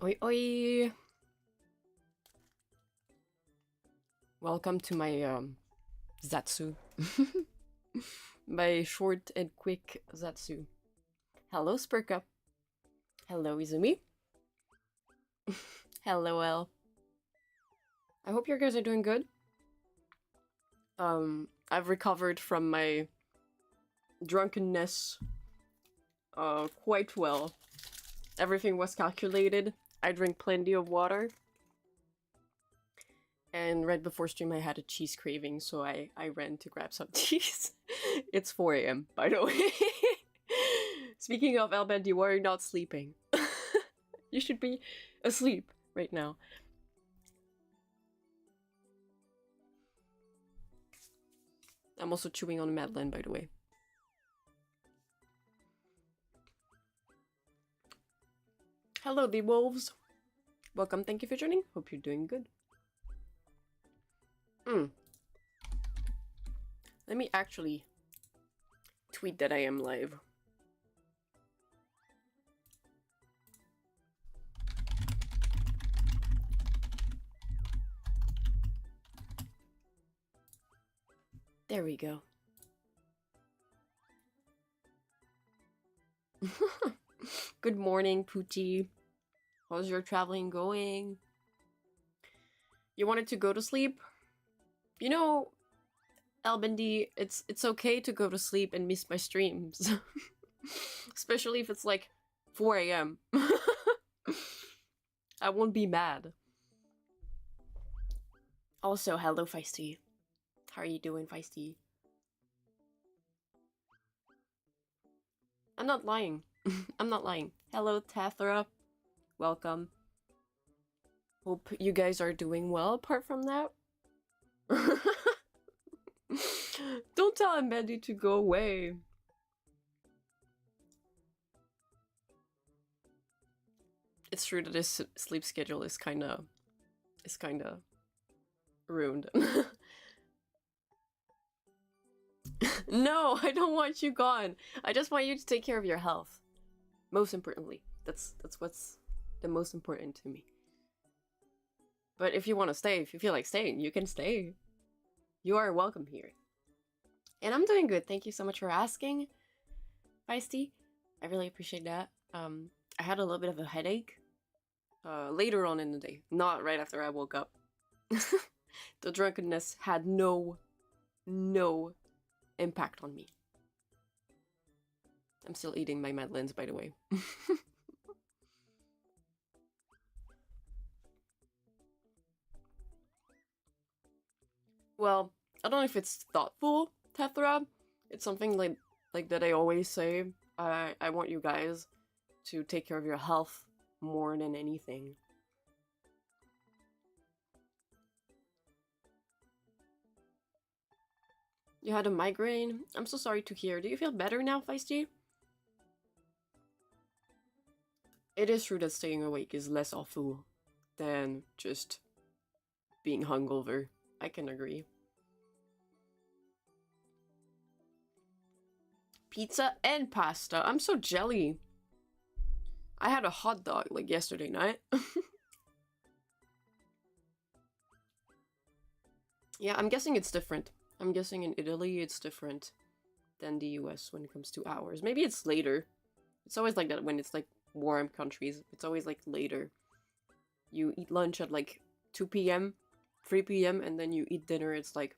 Oi oi! Welcome to my Zatsu. My short and quick Zatsu. Hello Spurka. Hello Izumi. Hello El. I hope you guys are doing good. I've recovered from my drunkenness quite well. Everything was calculated. I drank plenty of water. And right before stream I had a cheese craving, so I ran to grab some cheese. It's 4 AM, by the way. Speaking of Albendi, why are you not sleeping? You should be asleep right now. I'm also chewing on a Madeleine, by the way. Hello, the wolves. Welcome, thank you for joining. Hope you're doing good. Let me actually tweet that I am live. There we go. Good morning, Poochie. How's your traveling going? You wanted to go to sleep? You know, Albendi, it's okay to go to sleep and miss my streams. Especially if it's like 4 AM. I won't be mad. Also, hello Feisty. How are you doing, Feisty? I'm not lying. I'm not lying. Hello, Tathra. Welcome. Hope you guys are doing well apart from that. Don't tell Amanda to go away. It's true that his sleep schedule is kinda ruined. No, I don't want you gone. I just want you to take care of your health. Most importantly. That's what's the most important to me. But if you want to stay, if you feel like staying, you can stay. You are welcome here. And I'm doing good. Thank you so much for asking, Feisty. I really appreciate that. I had a little bit of a headache later on in the day, not right after I woke up. The drunkenness had no impact on me. I'm still eating my Madeleines, by the way. Well, I don't know if it's thoughtful, Tethra. It's something like that I always say. I want you guys to take care of your health more than anything. You had a migraine? I'm so sorry to hear. Do you feel better now, Feisty? It is true that staying awake is less awful than just being hungover. I can agree. Pizza and pasta. I'm so jelly. I had a hot dog like yesterday night. Yeah, I'm guessing it's different. I'm guessing in Italy it's different than the US when it comes to hours. Maybe it's later. It's always like that when it's like warm countries. It's always like later. You eat lunch at like 2 PM, 3 PM, and then you eat dinner, it's like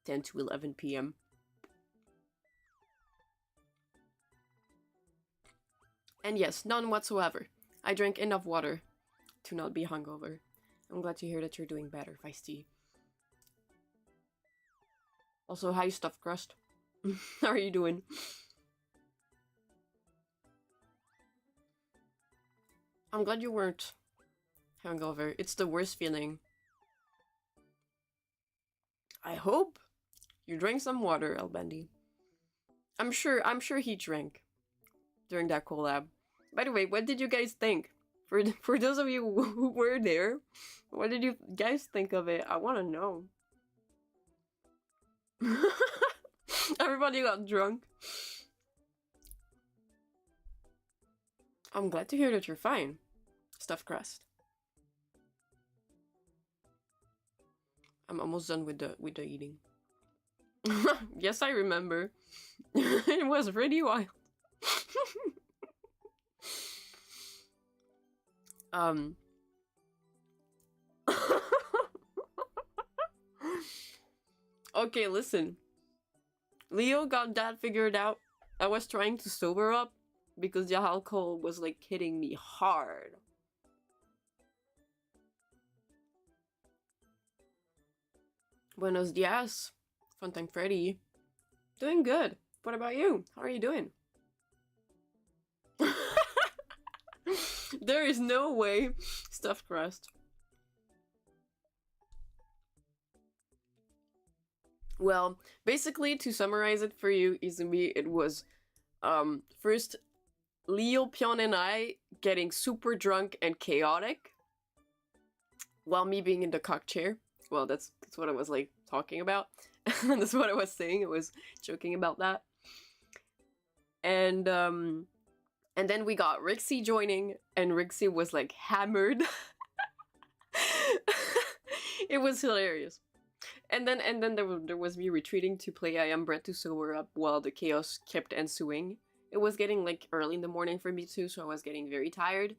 10 to 11 PM. And yes, none whatsoever. I drank enough water to not be hungover. I'm glad to hear that you're doing better, Feisty. Also, hi, stuffed crust. How are you doing? I'm glad you weren't hungover. It's the worst feeling. I hope you drank some water, Albendi. I'm sure he drank during that collab. By the way, what did you guys think? For those of you who were there, what did you guys think of it? I want to know. Everybody got drunk. I'm glad to hear that you're fine. Stuffed crust. I'm almost done with the eating. Yes, I remember. It was pretty wild. Okay, listen. Leo got that figured out. I was trying to sober up because the alcohol was like hitting me hard. Buenos dias, I'm Faelie. Doing good. What about you? How are you doing? There is no way. Stuffed crust. Well, basically, to summarize it for you, Izumi, it was first Leo, Pion, and I getting super drunk and chaotic, while me being in the cock chair. Well, that's what I was like talking about. That's what I was saying. I was joking about that. And then we got Rixie joining, and Rixie was like hammered. It was hilarious. And then there was me retreating to play I Am Bread to sober up while the chaos kept ensuing. It was getting like early in the morning for me too, so I was getting very tired.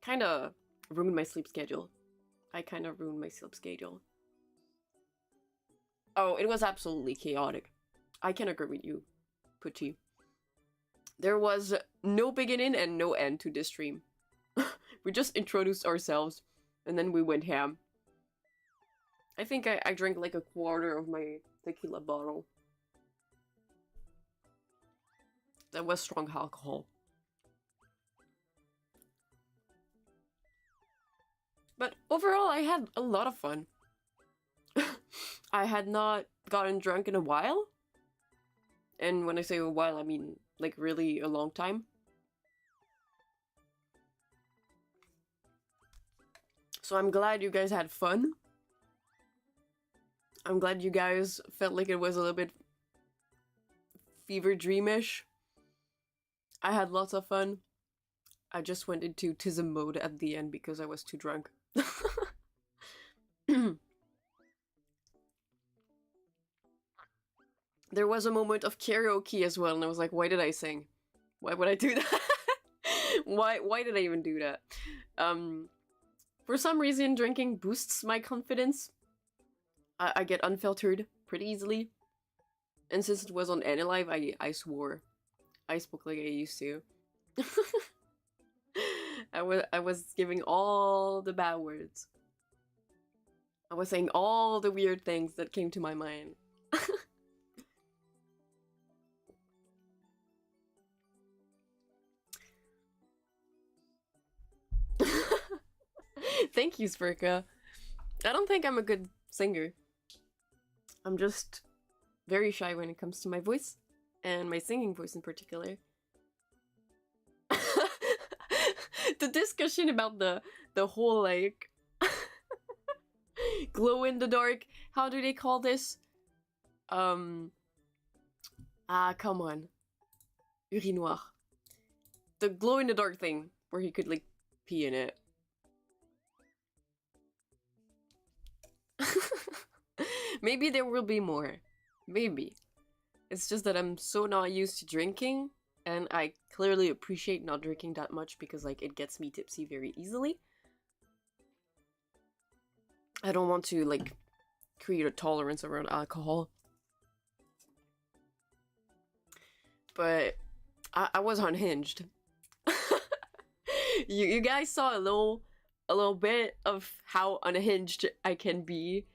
Kinda ruined my sleep schedule. Oh, it was absolutely chaotic. I can agree with you, Pucci. There was no beginning and no end to this stream. We just introduced ourselves, and then we went ham. I think I drank like a quarter of my tequila bottle. That was strong alcohol. But overall, I had a lot of fun. I had not gotten drunk in a while. And when I say a while, I mean like really a long time. So I'm glad you guys had fun. I'm glad you guys felt like it was a little bit fever dreamish. I had lots of fun. I just went into tism mode at the end because I was too drunk. There was a moment of karaoke as well, and I was like, why did I sing? Why would I do that? Why did I even do that? For some reason, drinking boosts my confidence. I get unfiltered pretty easily. And since it was on Anylive, I swore. I spoke like I used to. I was giving all the bad words. I was saying all the weird things that came to my mind. Thank you, Spurka. I don't think I'm a good singer. I'm just very shy when it comes to my voice, and my singing voice in particular. The discussion about the whole, like, glow in the dark, how do they call this? Come on. Urinoir. The glow in the dark thing, where he could, like, pee in it. Maybe there will be more. Maybe. It's just that I'm so not used to drinking, and I clearly appreciate not drinking that much because, like, it gets me tipsy very easily. I don't want to, like, create a tolerance around alcohol. But I was unhinged. You guys saw a little bit of how unhinged I can be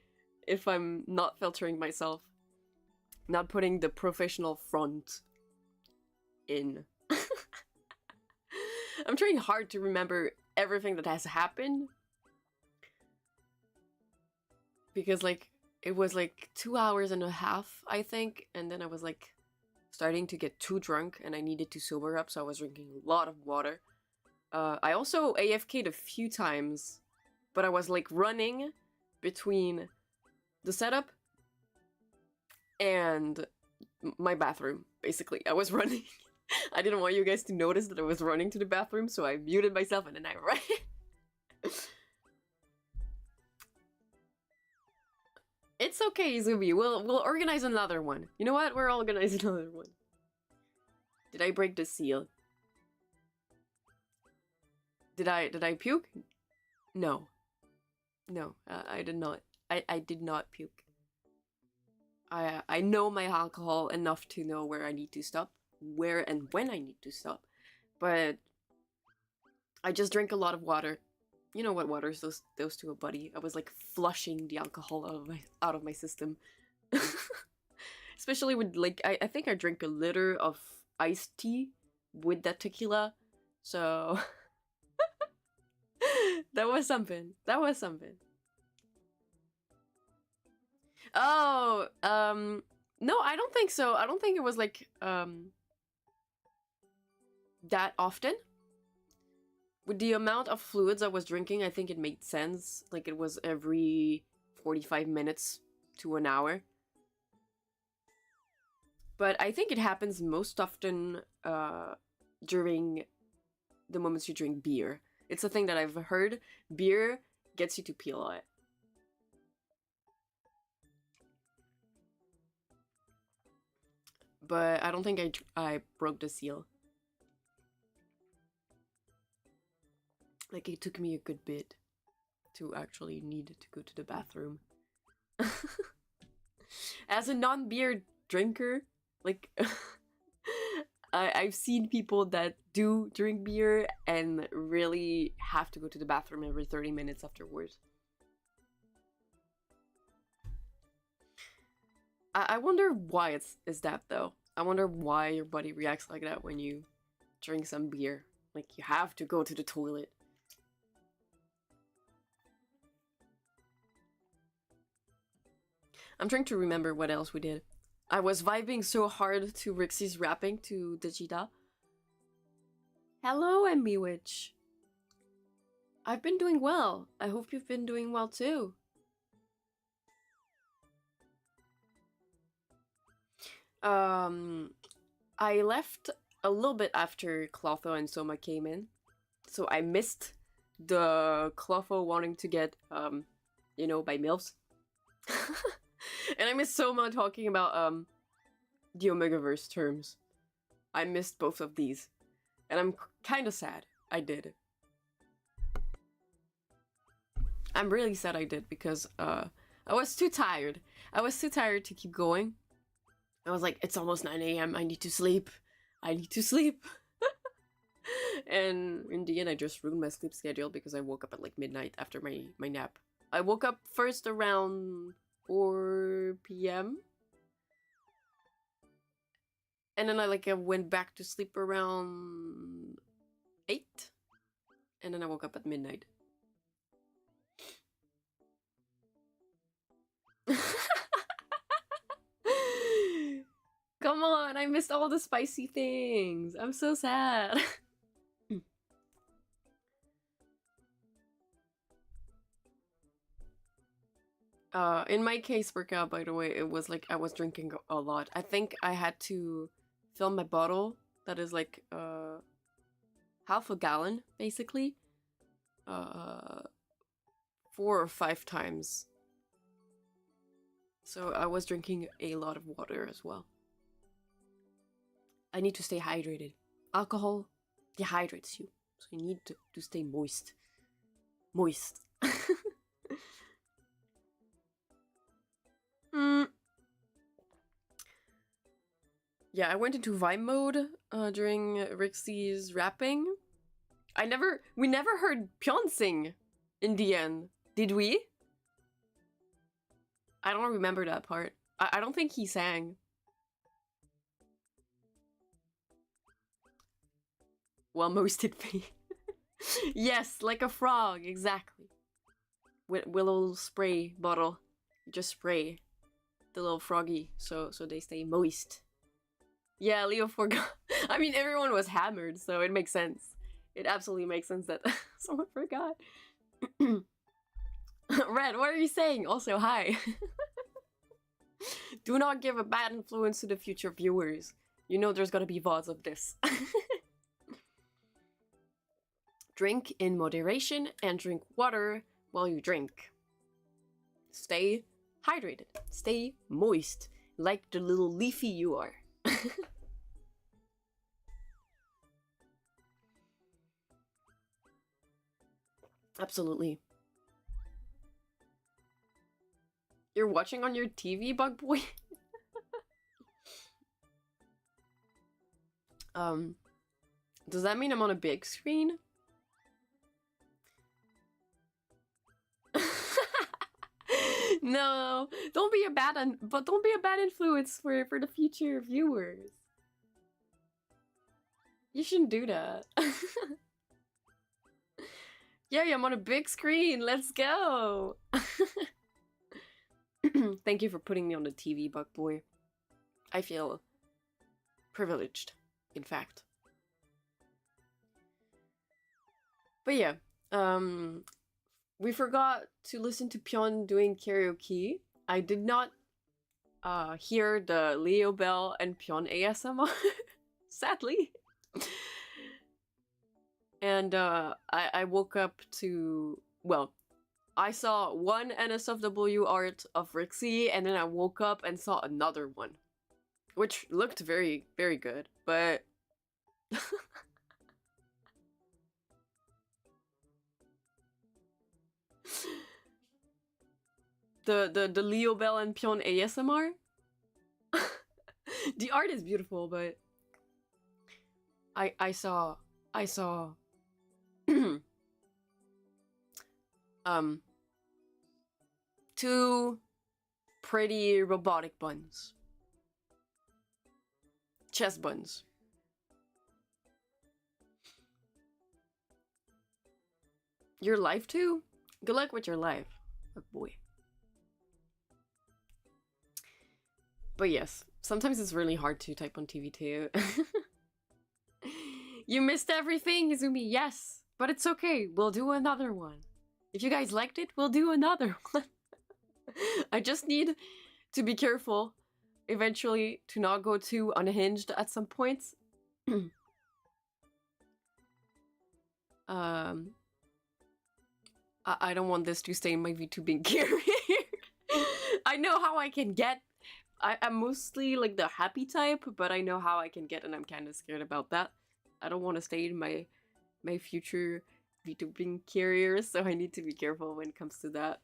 if I'm not filtering myself. Not putting the professional front in. I'm trying hard to remember everything that has happened. Because, like, it was like 2 hours and a half, I think. And then I was, like, starting to get too drunk and I needed to sober up. So I was drinking a lot of water. I also AFK'd a few times. But I was, like, running between the setup and my bathroom, basically. I was running. I didn't want you guys to notice that I was running to the bathroom, so I muted myself and then I ran. It's okay, Izumi. We'll organize another one. You know what? We're organizing another one. Did I break the seal? Did I puke? No. No, I did not. I did not puke. I know my alcohol enough to know where I need to stop, where and when I need to stop. But I just drink a lot of water. You know what water's those to a buddy. I was like flushing the alcohol out of my system. Especially with like I think I drank a liter of iced tea with that tequila. So that was something. That was something. Oh, no, I don't think so. I don't think it was like that often. With the amount of fluids I was drinking, I think it made sense. Like it was every 45 minutes to an hour. But I think it happens most often during the moments you drink beer. It's a thing that I've heard. Beer gets you to pee a lot. But I don't think I broke the seal. Like, it took me a good bit to actually need to go to the bathroom. As a non-beer drinker, like, I've seen people that do drink beer and really have to go to the bathroom every 30 minutes afterwards. I wonder why it's that, though. I wonder why your body reacts like that when you drink some beer. Like, you have to go to the toilet. I'm trying to remember what else we did. I was vibing so hard to Rixie's rapping to Digita. Hello, MB Witch. I've been doing well. I hope you've been doing well too. I left a little bit after Clotho and Soma came in. So I missed the Clotho wanting to get, you know, by MILFs. And I missed Soma talking about, the Omegaverse terms. I missed both of these. And I'm kind of sad I did. I'm really sad I did because, I was too tired. I was too tired to keep going. I was like, it's almost 9 AM, I need to sleep. I need to sleep. And in the end, I just ruined my sleep schedule because I woke up at like midnight after my nap. I woke up first around 4 PM. And then I went back to sleep around 8. And then I woke up at midnight. Come on, I missed all the spicy things. I'm so sad. In my case workout, by the way, it was like I was drinking a lot. I think I had to fill my bottle, that is like half a gallon, basically, 4 or 5 times. So I was drinking a lot of water as well. I need to stay hydrated. Alcohol dehydrates you, so you need to stay moist. Moist. Yeah, I went into vibe mode during Rixie's rapping. We never heard Pyeon sing in the end, did we? I don't remember that part. I don't think he sang. Well, most did me. Yes, like a frog, exactly. With a little spray bottle. You just spray the little froggy so they stay moist. Yeah, Leo forgot. I mean, everyone was hammered, so it makes sense. It absolutely makes sense that someone forgot. Red, what are you saying? Also, hi. Do not give a bad influence to the future viewers. You know there's gonna be VODs of this. Drink in moderation and drink water while you drink. Stay hydrated. Stay moist, like the little leafy you are. Absolutely. You're watching on your TV, Bug Boy? Does that mean I'm on a big screen? No, don't be a bad influence for the future viewers. You shouldn't do that. Yeah, I'm on a big screen. Let's go. Thank you for putting me on the TV, Bug Boy. I feel privileged, in fact. But yeah, we forgot to listen to Pyeon doing karaoke. I did not hear the Leo Bell and Pyeon ASMR, sadly. And I woke up to, well, I saw one NSFW art of Rixie, and then I woke up and saw another one, which looked very, very good, but the Leo Bell and Pyeon ASMR. The art is beautiful, but I saw two pretty robotic buns. Chest buns. Your life too? Good luck with your life. Oh boy. But yes, sometimes it's really hard to type on TV too. You missed everything, Izumi, yes. But it's okay, we'll do another one. If you guys liked it, we'll do another one. I just need to be careful eventually to not go too unhinged at some points. I don't want this to stay in my VTubing career. I know how I can get. I'm mostly like the happy type, but I know how I can get, and I'm kind of scared about that. I don't want to stay in my future VTubing career, so I need to be careful when it comes to that.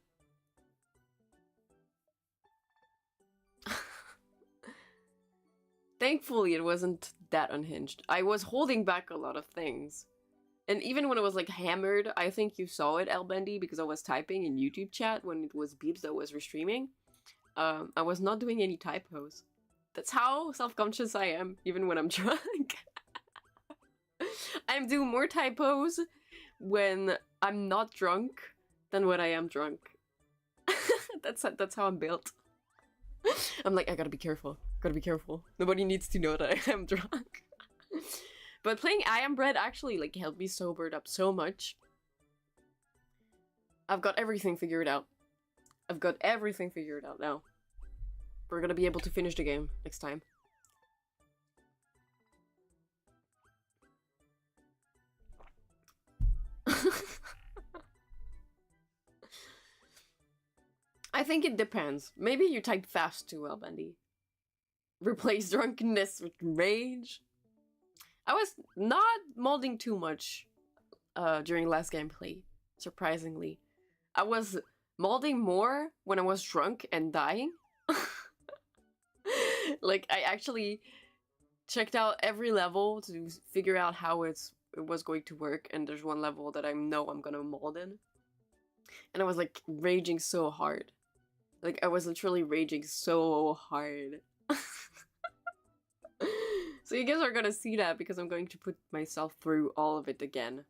Thankfully, it wasn't that unhinged. I was holding back a lot of things. And even when it was like hammered, I think you saw it, Elbendy, because I was typing in YouTube chat when it was Beeps that was restreaming. I was not doing any typos. That's how self-conscious I am, even when I'm drunk. I'm doing more typos when I'm not drunk than when I am drunk. That's how I'm built. I'm like, I gotta be careful. Gotta be careful. Nobody needs to know that I am drunk. But playing I Am Bread actually like helped me sobered up so much. I've got everything figured out. I've got everything figured out now. We're gonna be able to finish the game next time. I think it depends. Maybe you type fast too well, Bendy. Replace drunkenness with rage. I was not molding too much during last gameplay, surprisingly. I was molding more when I was drunk and dying. Like, I actually checked out every level to figure out how it was going to work, and there's one level that I know I'm gonna mold in. And I was like raging so hard. Like, I was literally raging so hard. So you guys are gonna see that because I'm going to put myself through all of it again.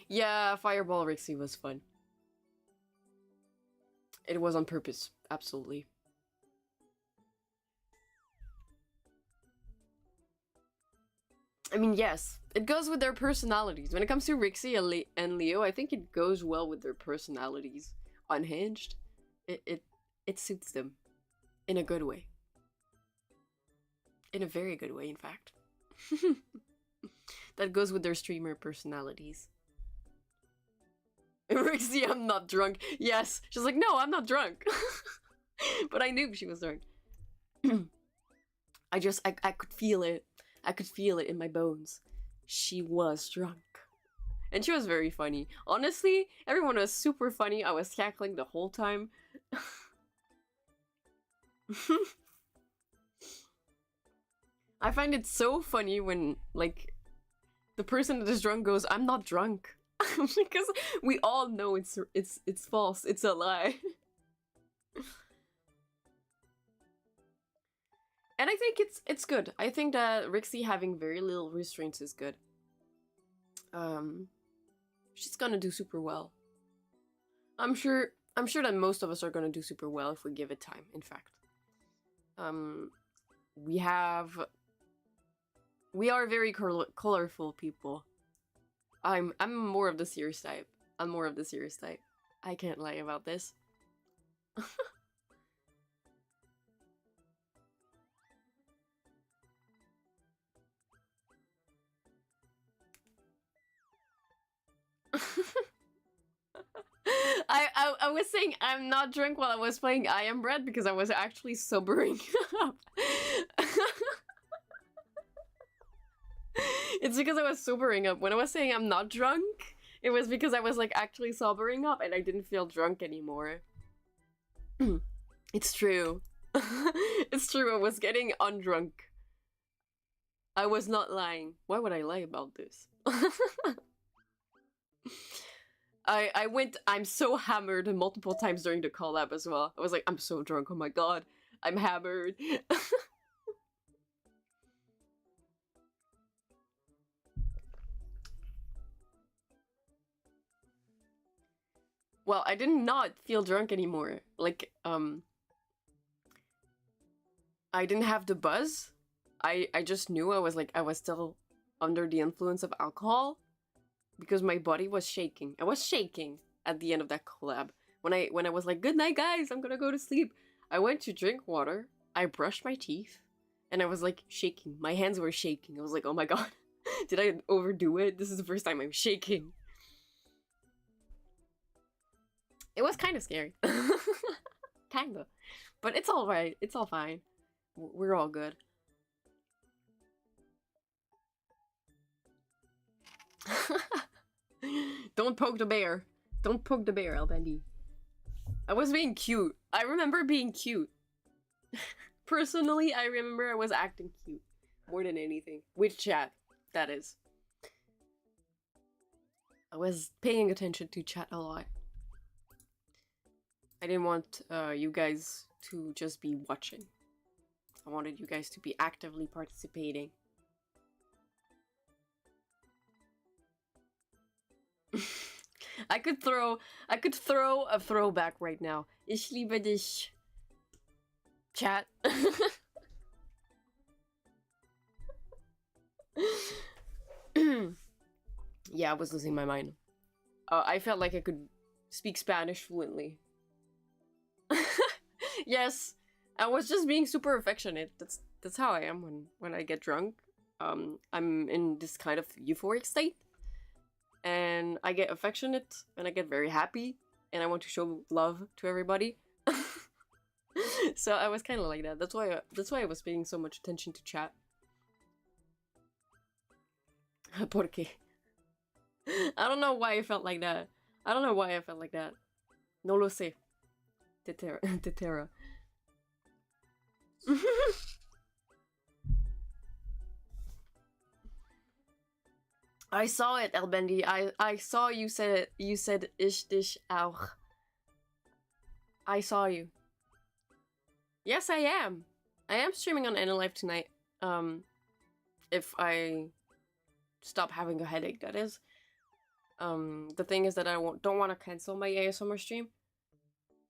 Yeah, Fireball Rixie was fun. It was on purpose, absolutely. I mean, yes, it goes with their personalities. When it comes to Rixie and Leo, I think it goes well with their personalities. Unhinged, it suits them. In a good way. In a very good way, in fact. That goes with their streamer personalities. Rixie, I'm not drunk. Yes. She's like, no, I'm not drunk. But I knew she was drunk. I could feel it. I could feel it in my bones. She was drunk. And she was very funny. Honestly, everyone was super funny. I was cackling the whole time. I find it so funny when, like, the person that is drunk goes, I'm not drunk. Because we all know it's false. It's a lie. And I think it's good. I think that Rixie having very little restraints is good. She's gonna do super well. I'm sure that most of us are gonna do super well if we give it time, in fact. We are very colorful people. I'm more of the serious type. I can't lie about this. I was saying I'm not drunk while I was playing I Am Red because I was actually sobering up. It's because I was sobering up. When I was saying I'm not drunk, it was because I was like actually sobering up and I didn't feel drunk anymore. It's true. It's true, I was getting undrunk. I was not lying. Why would I lie about this? I'm so hammered multiple times during the collab as well. I was like, I'm so drunk, oh my god. I'm hammered. Well, I did not feel drunk anymore. Like, I didn't have the buzz. I just knew I was still under the influence of alcohol because my body was shaking. I was shaking at the end of that collab. When I was like, good night guys, I'm gonna go to sleep. I went to drink water, I brushed my teeth, and I was like shaking. My hands were shaking. I was like, oh my god, did I overdo it? This is the first time I'm shaking. It was kind of scary. Kinda. But it's alright. It's all fine. We're all good. Don't poke the bear. Don't poke the bear, Albendi. I was being cute. I remember being cute. Personally, I remember I was acting cute. More than anything. With chat, that is. I was paying attention to chat a lot. I didn't want you guys to just be watching. I wanted you guys to be actively participating. I could throw a throwback right now. Ich liebe dich. Chat. Yeah, I was losing my mind. I felt like I could speak Spanish fluently. Yes, I was just being super affectionate. That's how I am when I get drunk. I'm in this kind of euphoric state, and I get affectionate, and I get very happy, and I want to show love to everybody. So I was kind of like that. That's why I was paying so much attention to chat. ¿Por qué? I don't know why I felt like that. No lo sé. Tetera. I saw it, Elbendi. I saw you said it. You said ich dich auch. I saw you. Yes, I am. I am streaming on Live tonight. If I stop having a headache, that is. The thing is that I don't want to cancel my ASMR stream.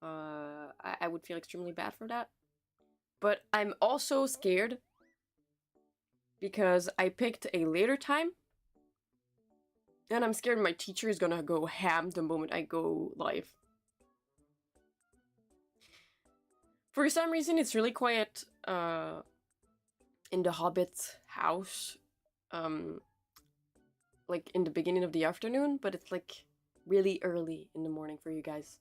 I would feel extremely bad for that. But I'm also scared because I picked a later time. And I'm scared my teacher is gonna go ham the moment I go live. For some reason, it's really quiet in the Hobbit house. Like in the beginning of the afternoon, but it's like really early in the morning for you guys.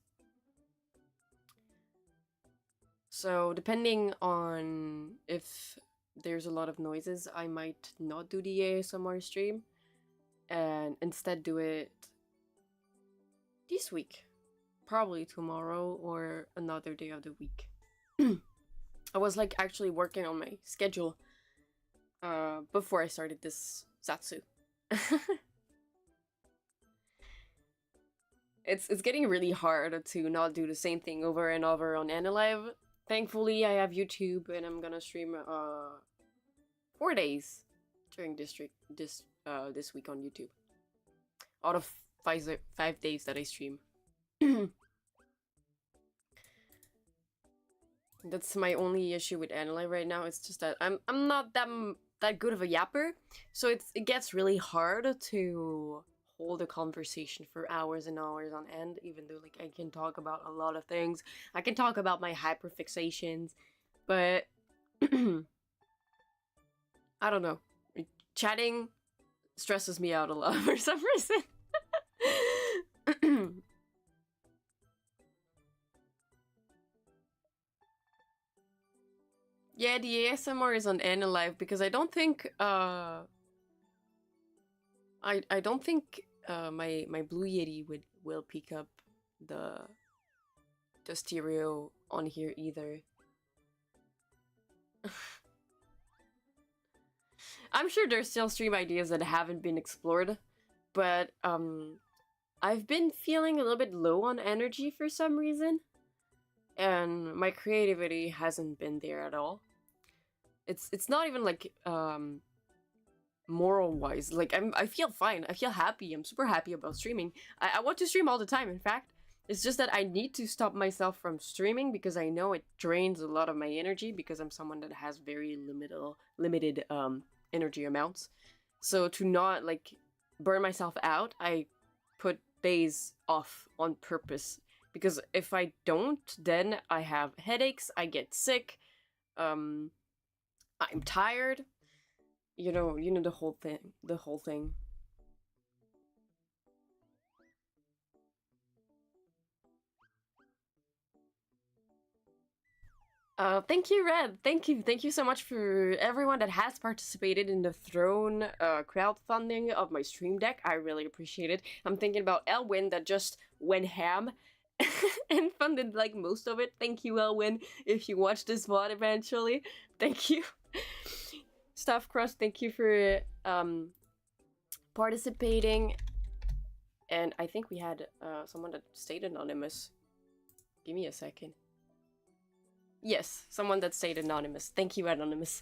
So depending on if there's a lot of noises, I might not do the ASMR stream and instead do it this week. Probably tomorrow or another day of the week. I was like actually working on my schedule before I started this Satsu. It's getting really hard to not do the same thing over and over on Anilive. Thankfully, I have YouTube and I'm gonna stream 4 days during this week on YouTube. Out of 5 days that I stream. That's my only issue with Anilive right now. It's just that I'm not that good of a yapper, so it gets really hard to hold a conversation for hours and hours on end, even though like I can talk about a lot of things. I can talk about my hyperfixations, but I don't know. Chatting stresses me out a lot for some reason. Yeah, the ASMR is on Anilive because I don't think I don't think my Blue Yeti will pick up the stereo on here either. I'm sure there's still stream ideas that haven't been explored, but I've been feeling a little bit low on energy for some reason, and my creativity hasn't been there at all. It's not even like moral wise, like I feel fine, I feel happy, I'm super happy about streaming. I want to stream all the time, in fact. It's just that I need to stop myself from streaming because I know it drains a lot of my energy because I'm someone that has very limited energy amounts. So to not like burn myself out, I put days off on purpose, because if I don't, then I have headaches, I get sick, I'm tired. You know the whole thing. Thank you, Red. Thank you so much for everyone that has participated in the Throne crowdfunding of my stream deck. I really appreciate it. I'm thinking about Elwin that just went ham and funded like most of it. Thank you, Elwin. If you watch this VOD eventually, thank you. Stuff Crust, thank you for participating. And I think we had someone that stayed anonymous. Give me a second. Yes, someone that stayed anonymous. Thank you, anonymous.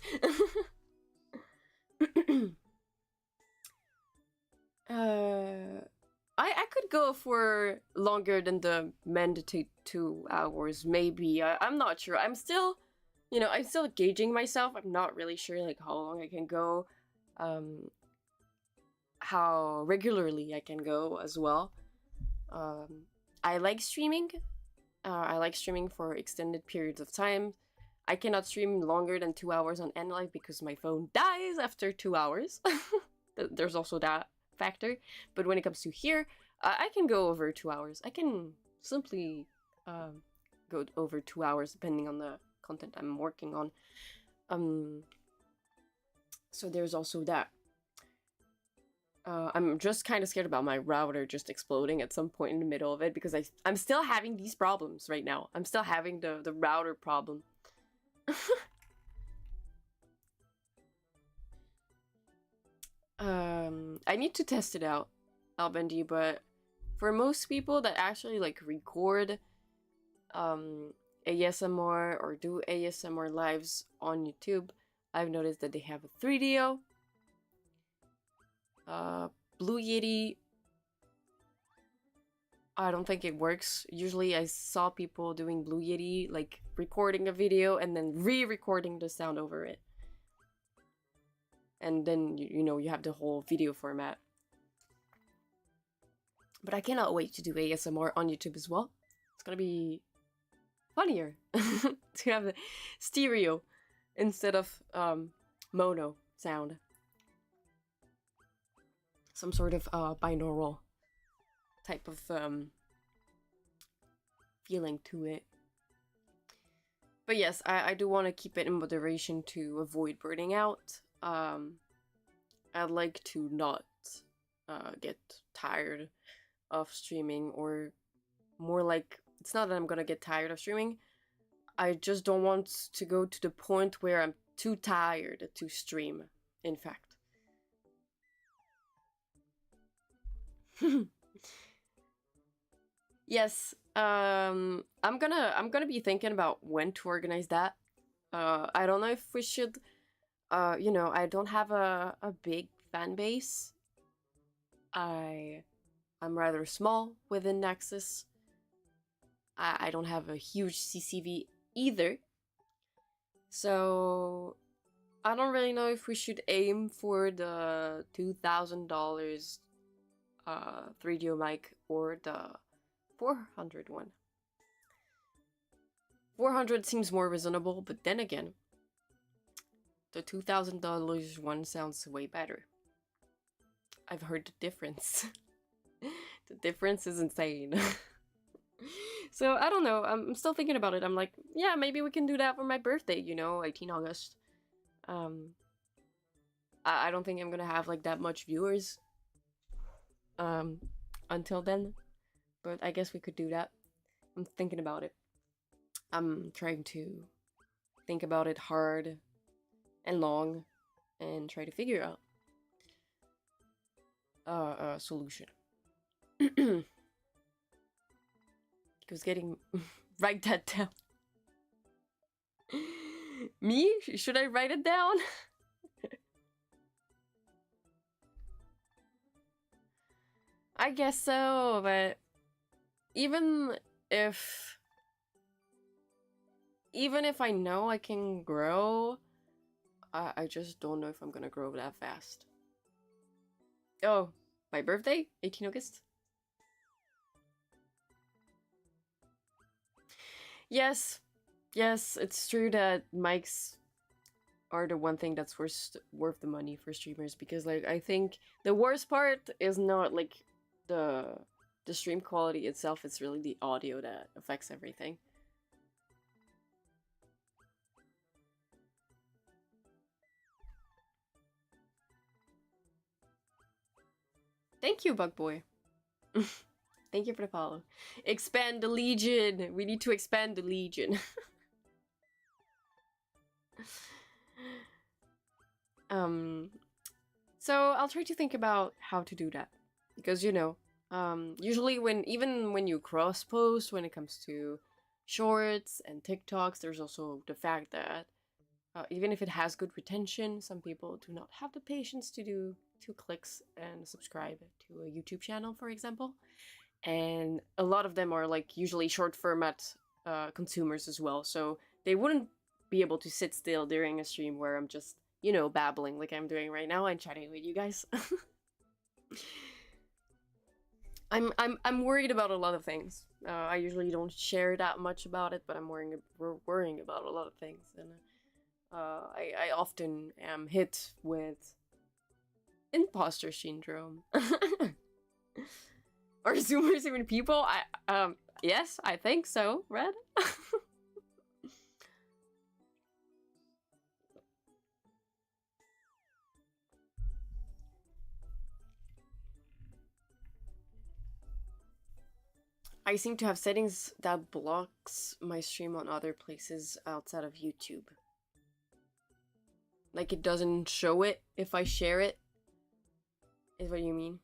I could go for longer than the mandatory 2 hours, maybe. I'm not sure. I'm still, I'm still gauging myself. I'm not really sure like how long I can go, how regularly I can go as well. I like streaming. I like streaming for extended periods of time. I cannot stream longer than 2 hours on Endlife because my phone dies after 2 hours. There's also that factor. But when it comes to here, I can go over 2 hours. I can simply go over 2 hours depending on the content I'm working on. So there's also that. I'm just kind of scared about my router just exploding at some point in the middle of it because I'm still having these problems right now. I'm still having the router problem. I need to test it out, Albendi, but for most people that actually like record ASMR or do ASMR lives on YouTube, I've noticed that they have a 3DO. Blue Yeti, I don't think it works. Usually I saw people doing Blue Yeti, like recording a video and then re-recording the sound over it. And then, you have the whole video format. But I cannot wait to do ASMR on YouTube as well. It's gonna be funnier to have a stereo instead of mono sound. Some sort of binaural type of feeling to it. But yes, I do want to keep it in moderation to avoid burning out. I'd like to not get tired of streaming, or more like, it's not that I'm gonna get tired of streaming, I just don't want to go to the point where I'm too tired to stream, in fact. Yes, I'm gonna be thinking about when to organize that. I don't know if we should, you know, I don't have a big fan base. I'm rather small within Nexus. I don't have a huge CCV either. So I don't really know if we should aim for the $2,000 3DO mic or the 400 one. 400 seems more reasonable, but then again, the $2,000 one sounds way better. I've heard the difference. The difference is insane. So I don't know, I'm still thinking about it. I'm like, yeah, maybe we can do that for my birthday, you know, 18 August. I don't think I'm gonna have like that much viewers until then, but I guess we could do that. I'm thinking about it. I'm trying to think about it hard and long and try to figure out a solution. It was getting... Write that down. Me? Should I write it down? I guess so, but even if I know I can grow, I just don't know if I'm gonna grow that fast. Oh, my birthday? 18 August? Yes, it's true that mics are the one thing that's worth the money for streamers, because like I think the worst part is not like the stream quality itself, it's really the audio that affects everything. Thank you, Bug Boy. Thank you for the follow. Expand the Legion. We need to expand the Legion. So I'll try to think about how to do that, because you know, usually even when you cross post, when it comes to shorts and TikToks, there's also the fact that even if it has good retention, some people do not have the patience to do 2 clicks and subscribe to a YouTube channel, for example. And a lot of them are like usually short format consumers as well, so they wouldn't be able to sit still during a stream where I'm just, you know, babbling like I'm doing right now and chatting with you guys. I'm worried about a lot of things. I usually don't share that much about it, but I'm worrying about a lot of things, and I often am hit with imposter syndrome. Are Zoomers even people? Yes, I think so, Red. I seem to have settings that blocks my stream on other places outside of YouTube. Like it doesn't show it if I share it, is what you mean?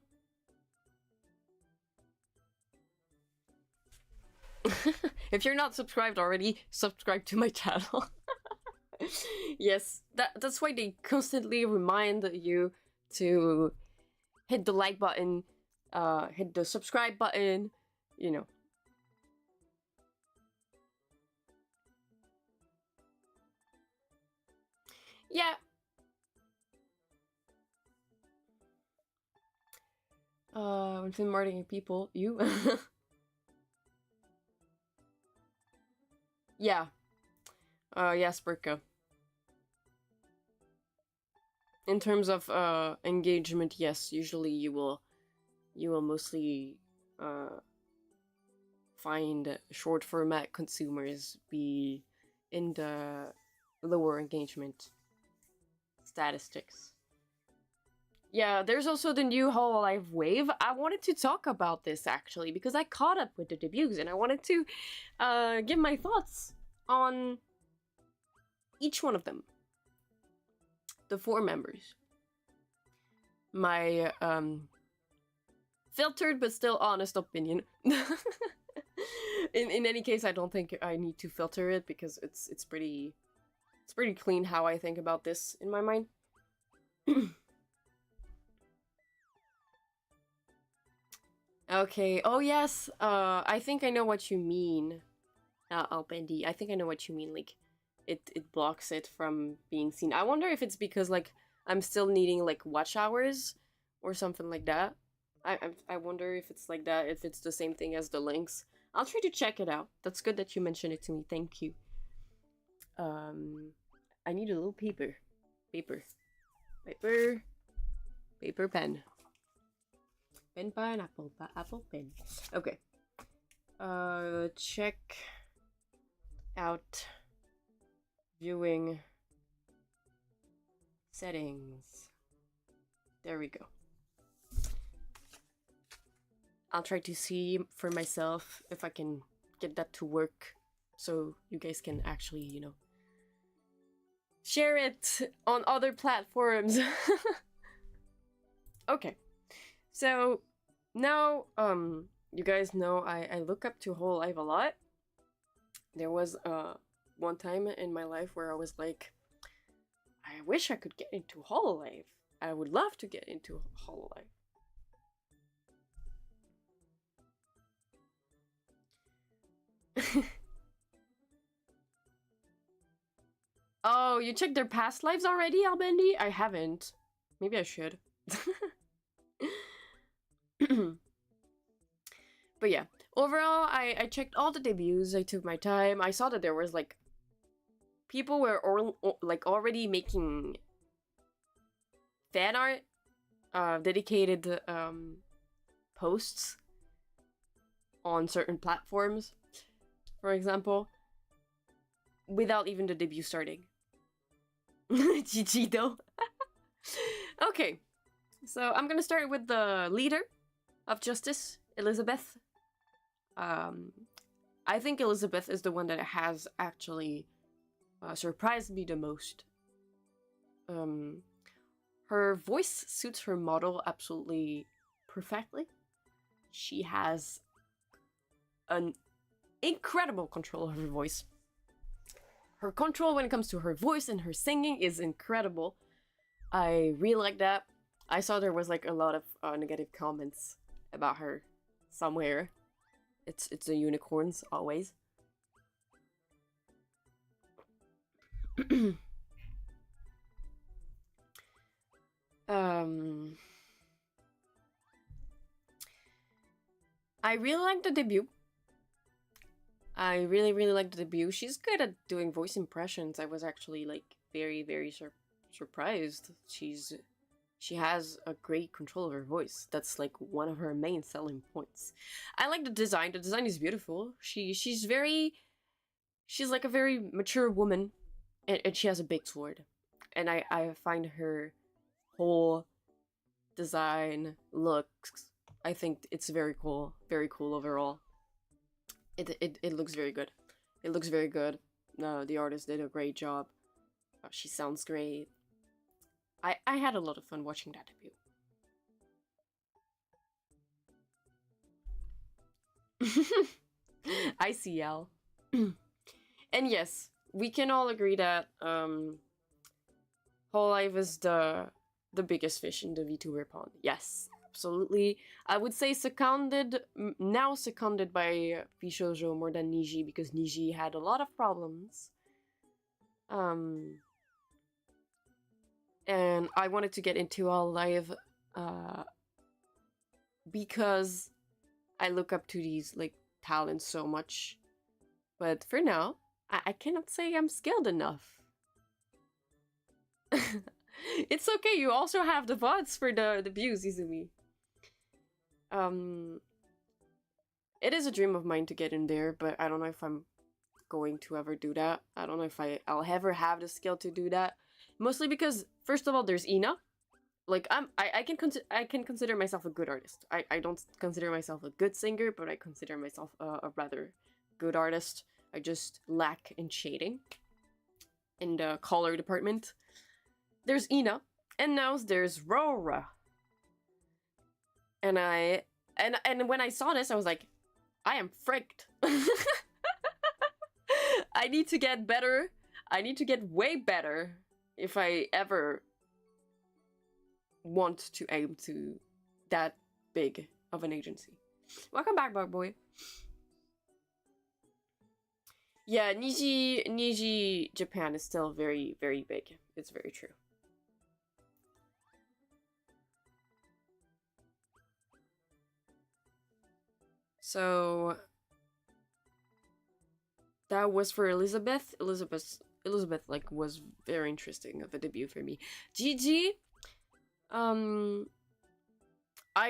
If you're not subscribed already, subscribe to my channel. Yes, that's why they constantly remind you to hit the like button, hit the subscribe button, you know. Yeah. When film marketing people, you. Yeah. Yes, Burka. In terms of engagement, yes, usually you will mostly find short format consumers be in the lower engagement statistics. Yeah, there's also the new Hololive wave. I wanted to talk about this actually because I caught up with the debuts and I wanted to give my thoughts on each one of them. The 4 members. My filtered but still honest opinion. in any case, I don't think I need to filter it because it's pretty clean how I think about this in my mind. Okay. Oh yes. I think I know what you mean. Albendi. I think I know what you mean. Like, it blocks it from being seen. I wonder if it's because like I'm still needing like watch hours or something like that. I wonder if it's like that. If it's the same thing as the links. I'll try to check it out. That's good that you mentioned it to me. Thank you. I need a little paper, paper, pen. Pen, pineapple, apple, pen. Okay. Check out viewing settings. There we go. I'll try to see for myself if I can get that to work so you guys can actually, you know, share it on other platforms. Okay. So now, you guys know I look up to Hololive a lot. There was one time in my life where I was like, I wish I could get into Hololive. I would love to get into Hololive. Oh, you checked their past lives already, Albendi? I haven't. Maybe I should. But yeah, overall, I checked all the debuts. I took my time. I saw that there was like people were like already making fan art, dedicated posts on certain platforms, for example, without even the debut starting. GG though. Okay, so I'm gonna start with the leader of Justice, Elizabeth. I think Elizabeth is the one that has actually surprised me the most. Her voice suits her model absolutely perfectly. She has an incredible control of her voice. Her control when it comes to her voice and her singing is incredible. I really like that. I saw there was like a lot of negative comments about her somewhere. It's the unicorns always. I really like the debut. I really like the debut. She's good at doing voice impressions. I was actually like very surprised. She has a great control of her voice. That's like one of her main selling points. I like the design. The design is beautiful. She's like a very mature woman, and she has a big sword. And I find her whole design looks, I think it's very cool overall. It looks very good. It looks very good. The artist did a great job. She sounds great. I had a lot of fun watching that debut. ICL. And yes, we can all agree that Hololive is the biggest fish in the VTuber pond. Yes, absolutely. I would say now seconded by Pishoujo more than Niji, because Niji had a lot of problems. And I wanted to get into Hololive because I look up to these like talents so much. But for now, I cannot say I'm skilled enough. It's okay, you also have the VODs for the views, Izumi. It is a dream of mine to get in there, but I don't know if I'm going to ever do that. I don't know if I'll ever have the skill to do that. Mostly because, first of all, there's Ina. Like I can consider myself a good artist. I don't consider myself a good singer, but I consider myself a rather good artist. I just lack in shading in the color department. There's Ina, and now there's Rora. And and when I saw this, I was like, I am fricked. I need to get better. I need to get way better if I ever want to aim to that big of an agency. Welcome back, Bug Boy. Yeah, Niji Japan is still very, very big. It's very true. So that was for Elizabeth. Elizabeth like was very interesting of a debut for me. Gigi, I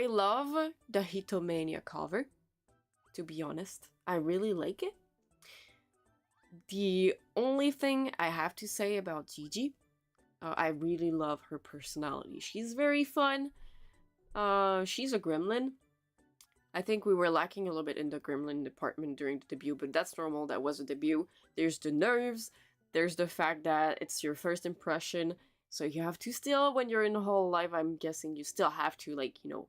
love the Hitomania cover, to be honest. I really like it. The only thing I have to say about Gigi, I really love her personality. She's very fun. She's a gremlin. I think we were lacking a little bit in the gremlin department during the debut, but that's normal. That was a debut. There's the nerves. There's the fact that it's your first impression. So you have to still, when you're in the whole live, I'm guessing you still have to, like, you know,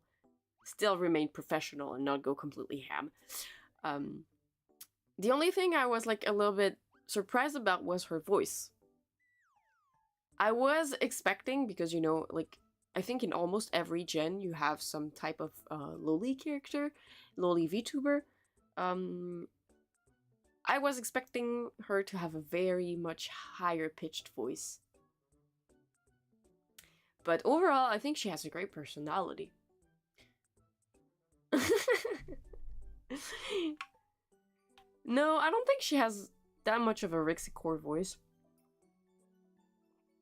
still remain professional and not go completely ham. The only thing I was, like, a little bit surprised about was her voice. I was expecting, because, you know, like, I think in almost every gen you have some type of loli character, loli VTuber. I was expecting her to have a very much higher pitched voice. But overall, I think she has a great personality. No, I don't think she has that much of a Rixie Core voice.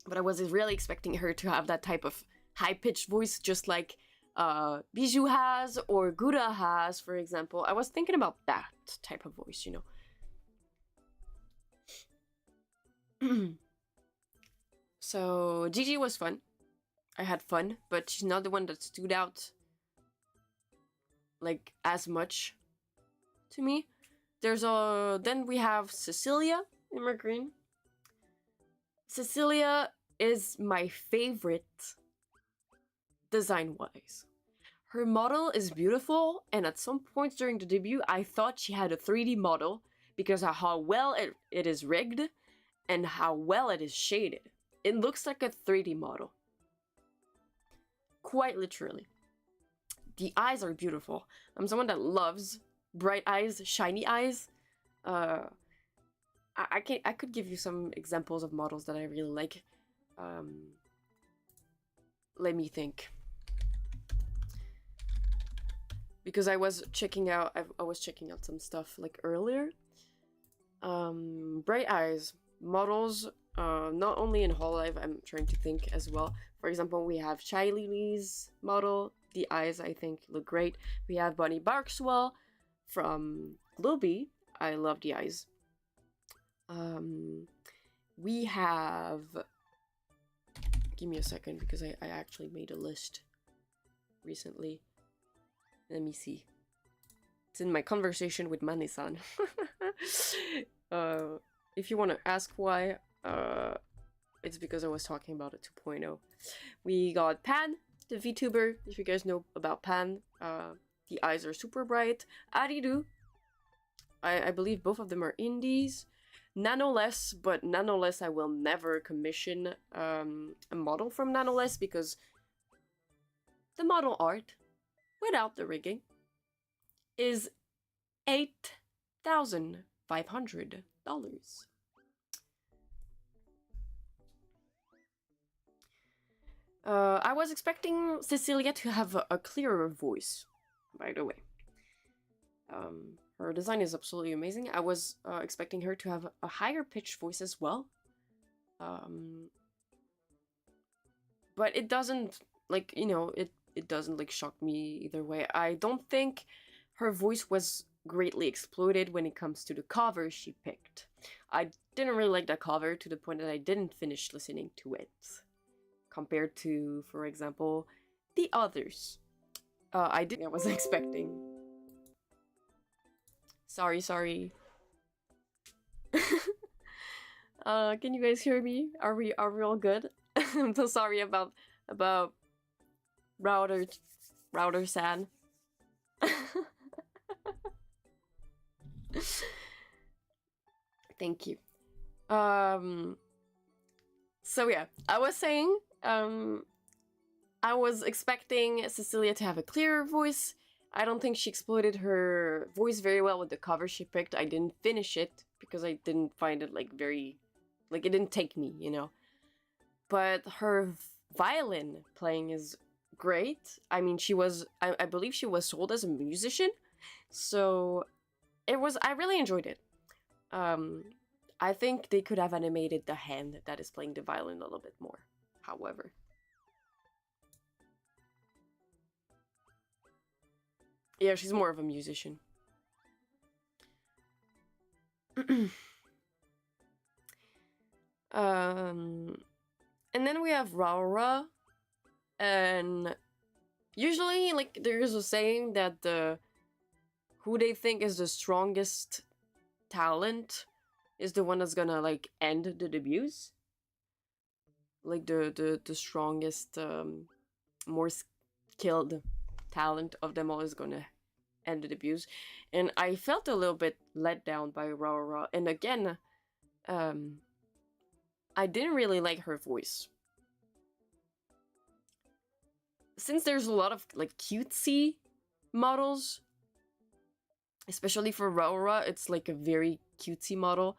But I was really expecting her to have that type of high-pitched voice, just like Bijou has or Gura has, for example. I was thinking about that type of voice, you know. So Gigi was fun. I had fun, but she's not the one that stood out like as much to me. There's then we have Cecilia in my green. Cecilia is my favorite design-wise. Her model is beautiful, and at some points during the debut, I thought she had a 3D model because of how well it is rigged and how well it is shaded. It looks like a 3D model. Quite literally. The eyes are beautiful. I'm someone that loves bright eyes, shiny eyes. I could give you some examples of models that I really like. Let me think. Because I was checking out some stuff like earlier. Bright eyes models. Not only in Hololive, I'm trying to think as well. For example, we have Chai Lily's model. The eyes, I think, look great. We have Bonnie Barkswell from Globy. I love the eyes. We have... Give me a second, because I actually made a list recently. Let me see. It's in my conversation with Mane-san. If you want to ask why, it's because I was talking about a 2.0. We got Pan, the VTuber, if you guys know about Pan. The eyes are super bright. Ariru, I believe both of them are indies. Nanoless, but Nanoless I will never commission a model from Nanoless because the model art, without the rigging, is $8,500. I was expecting Cecilia to have a clearer voice, by the way. Her design is absolutely amazing. I was expecting her to have a higher pitched voice as well. But it doesn't, like, you know, it doesn't, like, shock me either way. I don't think her voice was greatly exploited when it comes to the cover she picked. I didn't really like that cover to the point that I didn't finish listening to it, compared to, for example, the others. I was expecting. Sorry. Can you guys hear me? Are we all good? I'm so sorry about router San. Thank you. So yeah, I was saying, I was expecting Cecilia to have a clearer voice. I don't think she exploited her voice very well with the cover she picked. I didn't finish it because I didn't find it like very, like it didn't take me, you know. But her violin playing is great. I mean, I believe she was sold as a musician, so I really enjoyed it. I think they could have animated the hand that is playing the violin a little bit more, however. Yeah, she's more of a musician. And then we have Raura, and usually, like, there's a saying that who they think is the strongest talent is the one that's gonna, like, end the debuts. Like, the strongest, more skilled talent of them all is gonna end the debuts. And I felt a little bit let down by Raura. And again, I didn't really like her voice. Since there's a lot of, like, cutesy models, especially for Raura, it's like a very cutesy model.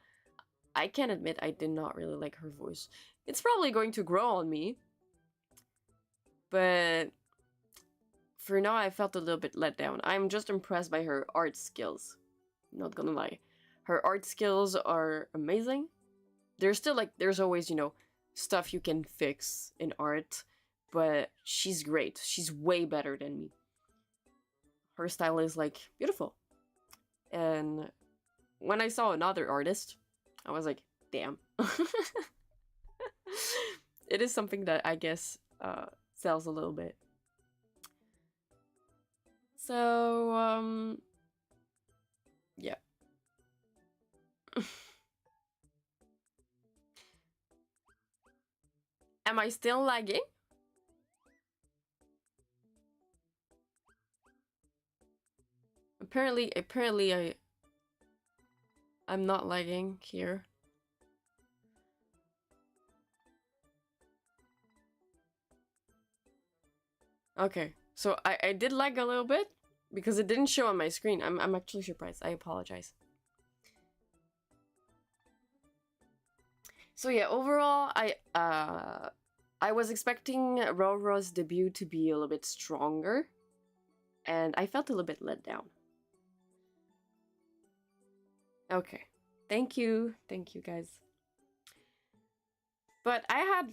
I can admit I did not really like her voice. It's probably going to grow on me, but for now I felt a little bit let down. I'm just impressed by her art skills. Not gonna lie. Her art skills are amazing. There's still, like, there's always, you know, stuff you can fix in art, but she's great. She's way better than me. Her style is, like, beautiful. And when I saw another artist, I was like, damn. It is something that I guess sells a little bit. So, yeah. Am I still lagging? Apparently I'm not lagging here. Okay, so I did lag a little bit because it didn't show on my screen. I'm actually surprised. I apologize. So yeah, overall, I was expecting Raura's debut to be a little bit stronger, and I felt a little bit let down. Okay, thank you guys. But I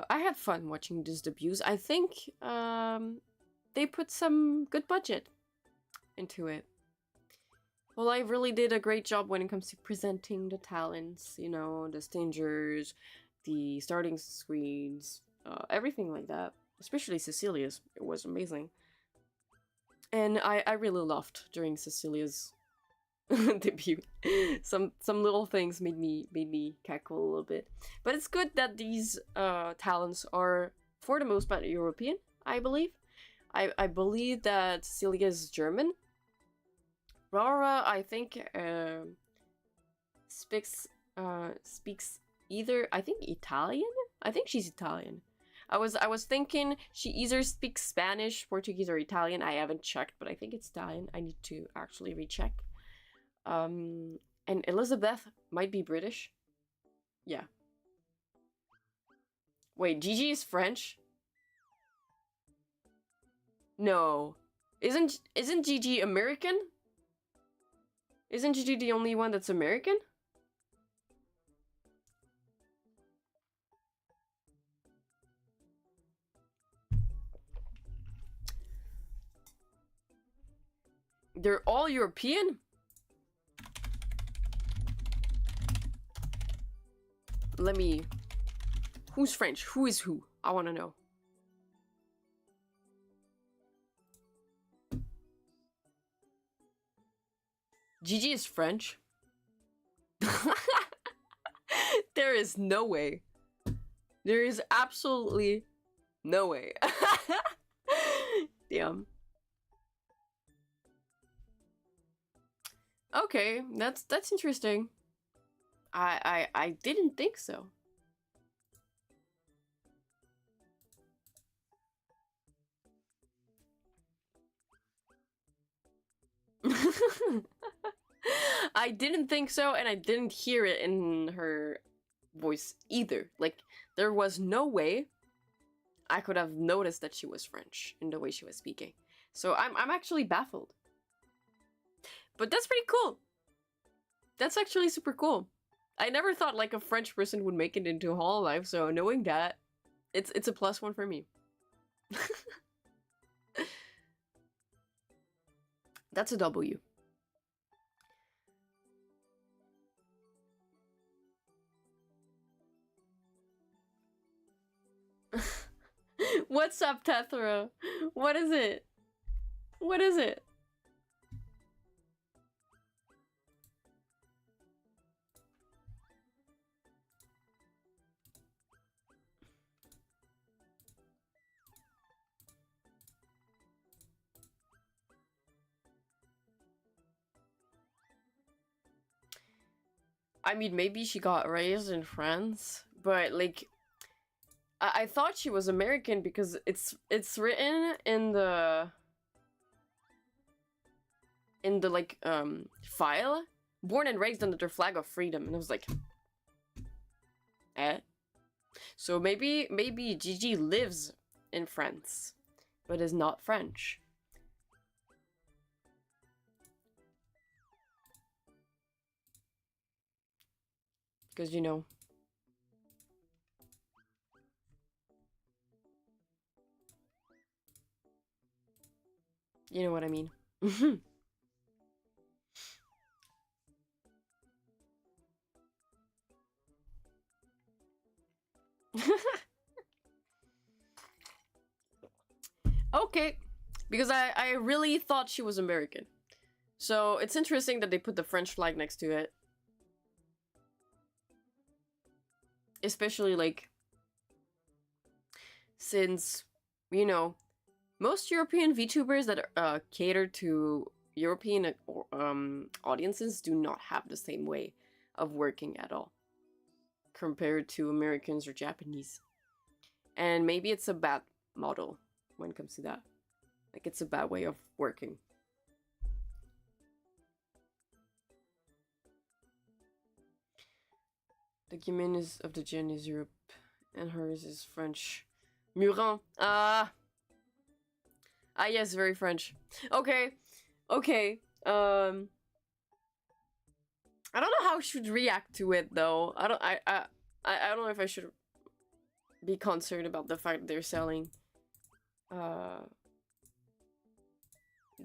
had fun watching these debuts. I think they put some good budget into it. Well, I really did a great job when it comes to presenting the talents, you know, the stagers, the starting screens, everything like that. Especially Cecilia's, it was amazing. And I really laughed during Cecilia's debut. Some little things made me cackle a little bit. But it's good that these talents are, for the most part, European, I believe. I believe that Cecilia is German. Raura, I think, speaks either, I think, Italian? I think she's Italian. I was thinking she either speaks Spanish, Portuguese, or Italian. I haven't checked, but I think it's Italian. I need to actually recheck. And Elizabeth might be British. Yeah. Wait, Gigi is French? No. Isn't Gigi American? Isn't Gigi the only one that's American? They're all European? Let me... Who's French? Who is who? I want to know. Gigi is French? There is no way. There is absolutely no way. Damn. Okay, that's interesting. I didn't think so. I didn't think so, and I didn't hear it in her voice either. Like, there was no way I could have noticed that she was French in the way she was speaking. So I'm actually baffled. But that's pretty cool. That's actually super cool. I never thought like a French person would make it into Hololive, so knowing that, it's a plus one for me. That's a W. What's up, Tethra? What is it? What is it? I mean, maybe she got raised in France, but like, I thought she was American because it's written in the like file, born and raised under the flag of freedom, and I was like, eh? So maybe Gigi lives in France, but is not French. Because, you know, you know what I mean. Okay, because I really thought she was American. So it's interesting that they put the French flag next to it. Especially, like, since, you know, most European VTubers that cater to European audiences do not have the same way of working at all compared to Americans or Japanese. And maybe it's a bad model when it comes to that. Like, it's a bad way of working. The Guimin is of the Gen is Europe, and hers is French. Murin. Ah, yes, very French. Okay, okay. I don't know how I should react to it though. I don't know if I should be concerned about the fact they're selling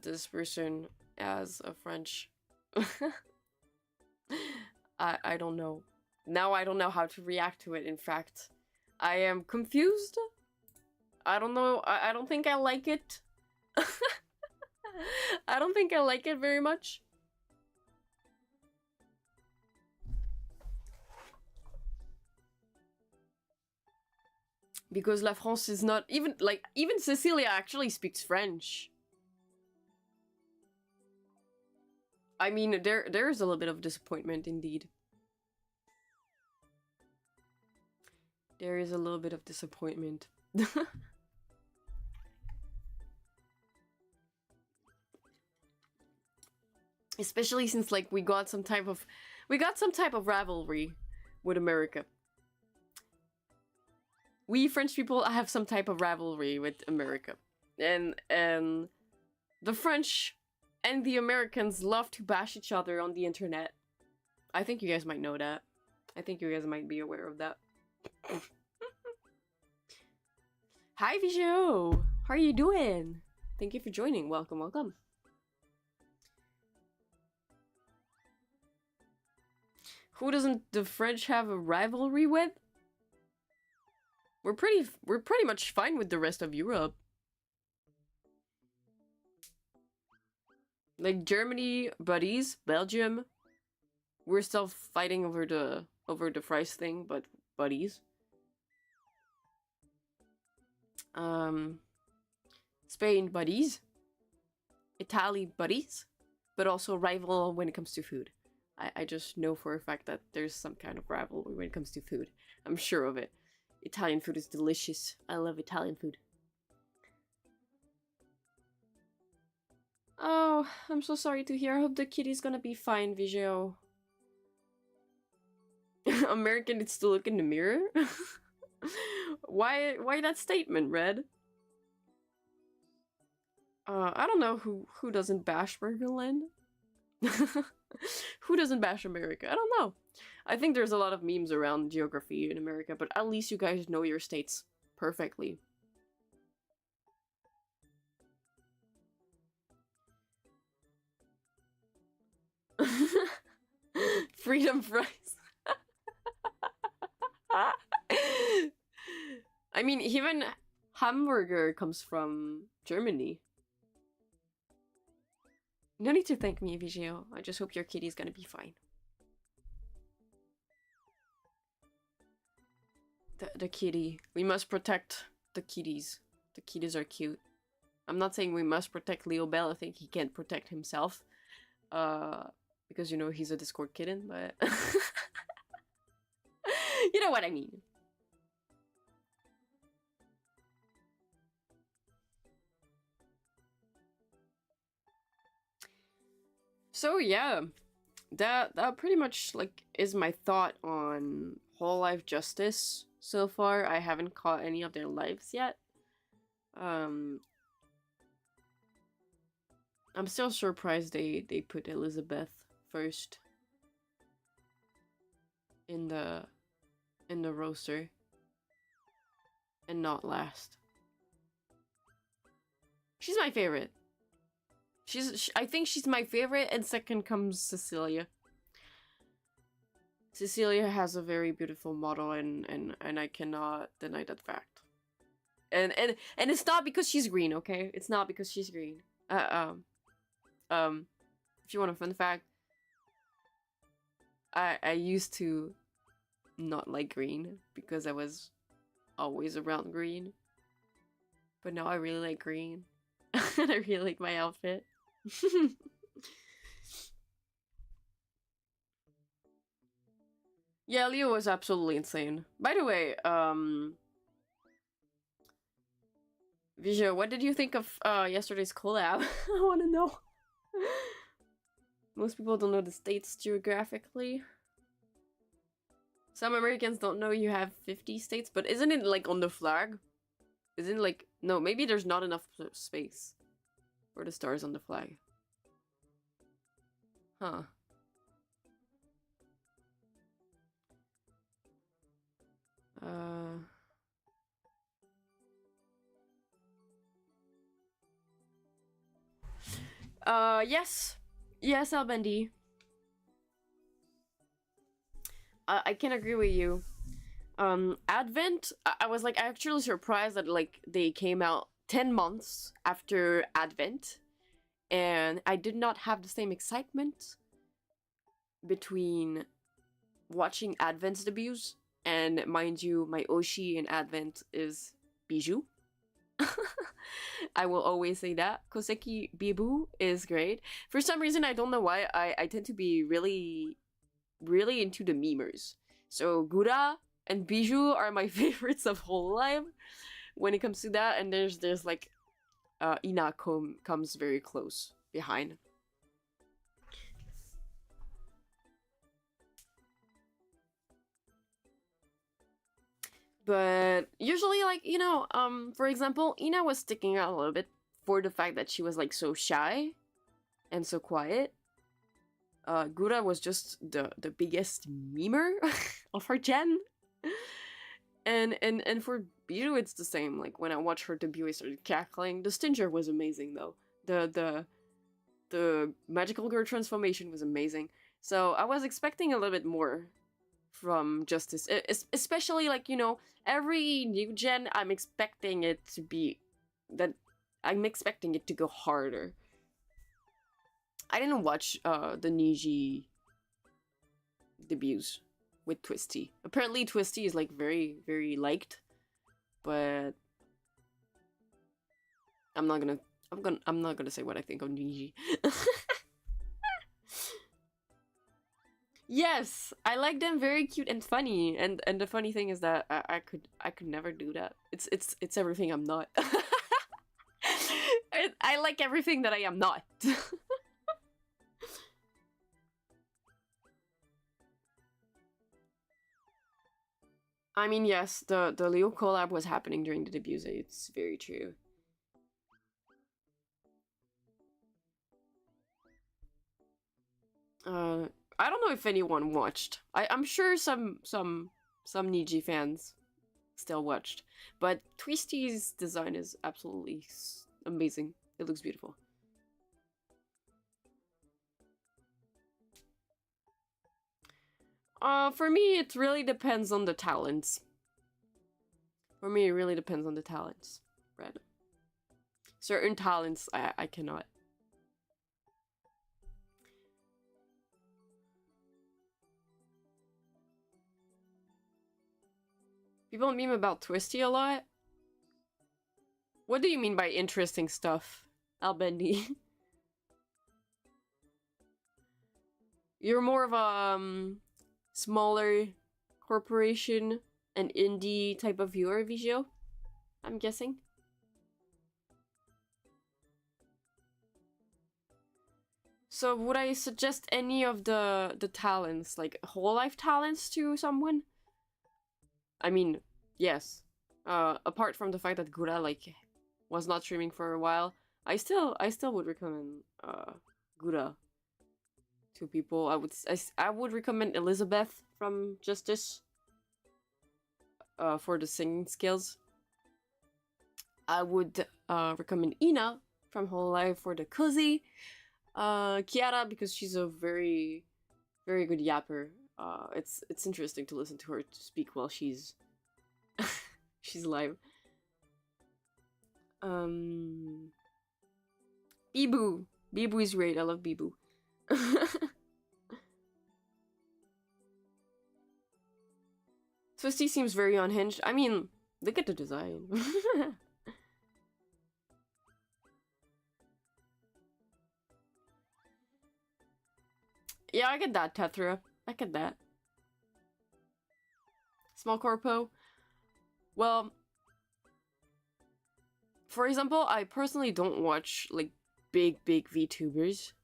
this person as a French. I don't know. Now I don't know how to react to it, in fact. I am confused. I don't know. I don't think I like it. I don't think I like it very much. Because La France is not... Even Cecilia actually speaks French. I mean, there is a little bit of disappointment, indeed. There is a little bit of disappointment. Especially since, like, we got some type of rivalry with America. We French people have some type of rivalry with America. And the French and the Americans love to bash each other on the internet. I think you guys might know that. I think you guys might be aware of that. Hi Visho! How are you doing? Thank you for joining. Welcome, welcome. Who doesn't the French have a rivalry with? We're pretty much fine with the rest of Europe. Like Germany, buddies, Belgium. We're still fighting over the fries thing, but buddies. Spain, buddies. Italy, buddies. But also rival when it comes to food. I just know for a fact that there's some kind of rivalry when it comes to food. I'm sure of it. Italian food is delicious. I love Italian food. Oh, I'm so sorry to hear. I hope the kitty's gonna be fine, Vigio. American needs to look in the mirror? Why that statement, Red? I don't know who doesn't bash Burgerland. Who doesn't bash America? I don't know. I think there's a lot of memes around geography in America, but at least you guys know your states perfectly. Freedom fries. I mean, even hamburger comes from Germany. No need to thank me, Vigio. I just hope your kitty's gonna be fine. The kitty. We must protect the kitties. The kitties are cute. I'm not saying we must protect Leo Bell. I think he can't protect himself. Because, you know, he's a Discord kitten, but... you know what I mean. So yeah, that pretty much like is my thought on whole life justice so far. I haven't caught any of their lives yet. I'm still surprised they put Elizabeth first in the roster and not last. She's my favorite. I think she's my favorite, and second comes Cecilia. Cecilia has a very beautiful model, and I cannot deny that fact. And it's not because she's green, okay? It's not because she's green. If you want a fun fact, I used to not like green because I was always around green. But now I really like green. And I really like my outfit. Yeah, Leo was absolutely insane. By the way, Vijay, what did you think of yesterday's collab? I want to know. Most people don't know the states geographically. Some Americans don't know you have 50 states, but isn't it like on the flag? Isn't it like... No, maybe there's not enough space for the stars on the flag. Huh. Yes. Yes, Albendi. I can agree with you. Advent, I was like actually surprised that like they came out 10 months after Advent, and I did not have the same excitement between watching Advent's debuts, and mind you, my Oshi in Advent is Bijou. I will always say that. Koseki Bibu is great. For some reason, I don't know why, I tend to be really into the memers. So Gura and Bijou are my favorites of whole life when it comes to that, and there's like Ina comes very close behind. But usually, like, you know, for example, Ina was sticking out a little bit for the fact that she was like so shy and so quiet. Gura was just the biggest memer of her gen. And for Biru, it's the same. Like, when I watched her debut, I started cackling. The Stinger was amazing, though. The Magical Girl transformation was amazing. So I was expecting a little bit more from Justice, especially like, you know, every new gen, I'm expecting it to be that I'm expecting it to go harder. I didn't watch the Niji debuts with Twisty. Apparently Twisty is like very, very liked, but I'm not gonna say what I think of Niji. Yes, I like them, very cute and funny. And the funny thing is that I could never do that. It's everything I'm not. I like everything that I am not. I mean, yes, the Leo collab was happening during the debuts. It's very true. I don't know if anyone watched. I'm sure some Niji fans still watched, but Twisty's design is absolutely amazing. It looks beautiful. For me, it really depends on the talents. For me, it really depends on the talents. Right. Certain talents, I cannot. People meme about Twisty a lot. What do you mean by interesting stuff, Albendi? You're more of a smaller corporation, an indie type of viewer, Vigio? I'm guessing. So would I suggest any of the talents, like whole life talents, to someone? I mean, yes. Apart from the fact that Gura like was not streaming for a while, I still would recommend Gura to people. I would recommend Elizabeth from Justice for the singing skills. I would recommend Ina from Whole Life for the cozy. Kiara because she's a very good yapper. It's interesting to listen to her speak while she's she's live. Bibu. Bibu is great. I love Bibu. Twisty seems very unhinged. I mean, look at the design. Yeah, I get that, Tethra. I get that. Small corpo. Well, for example, I personally don't watch like big VTubers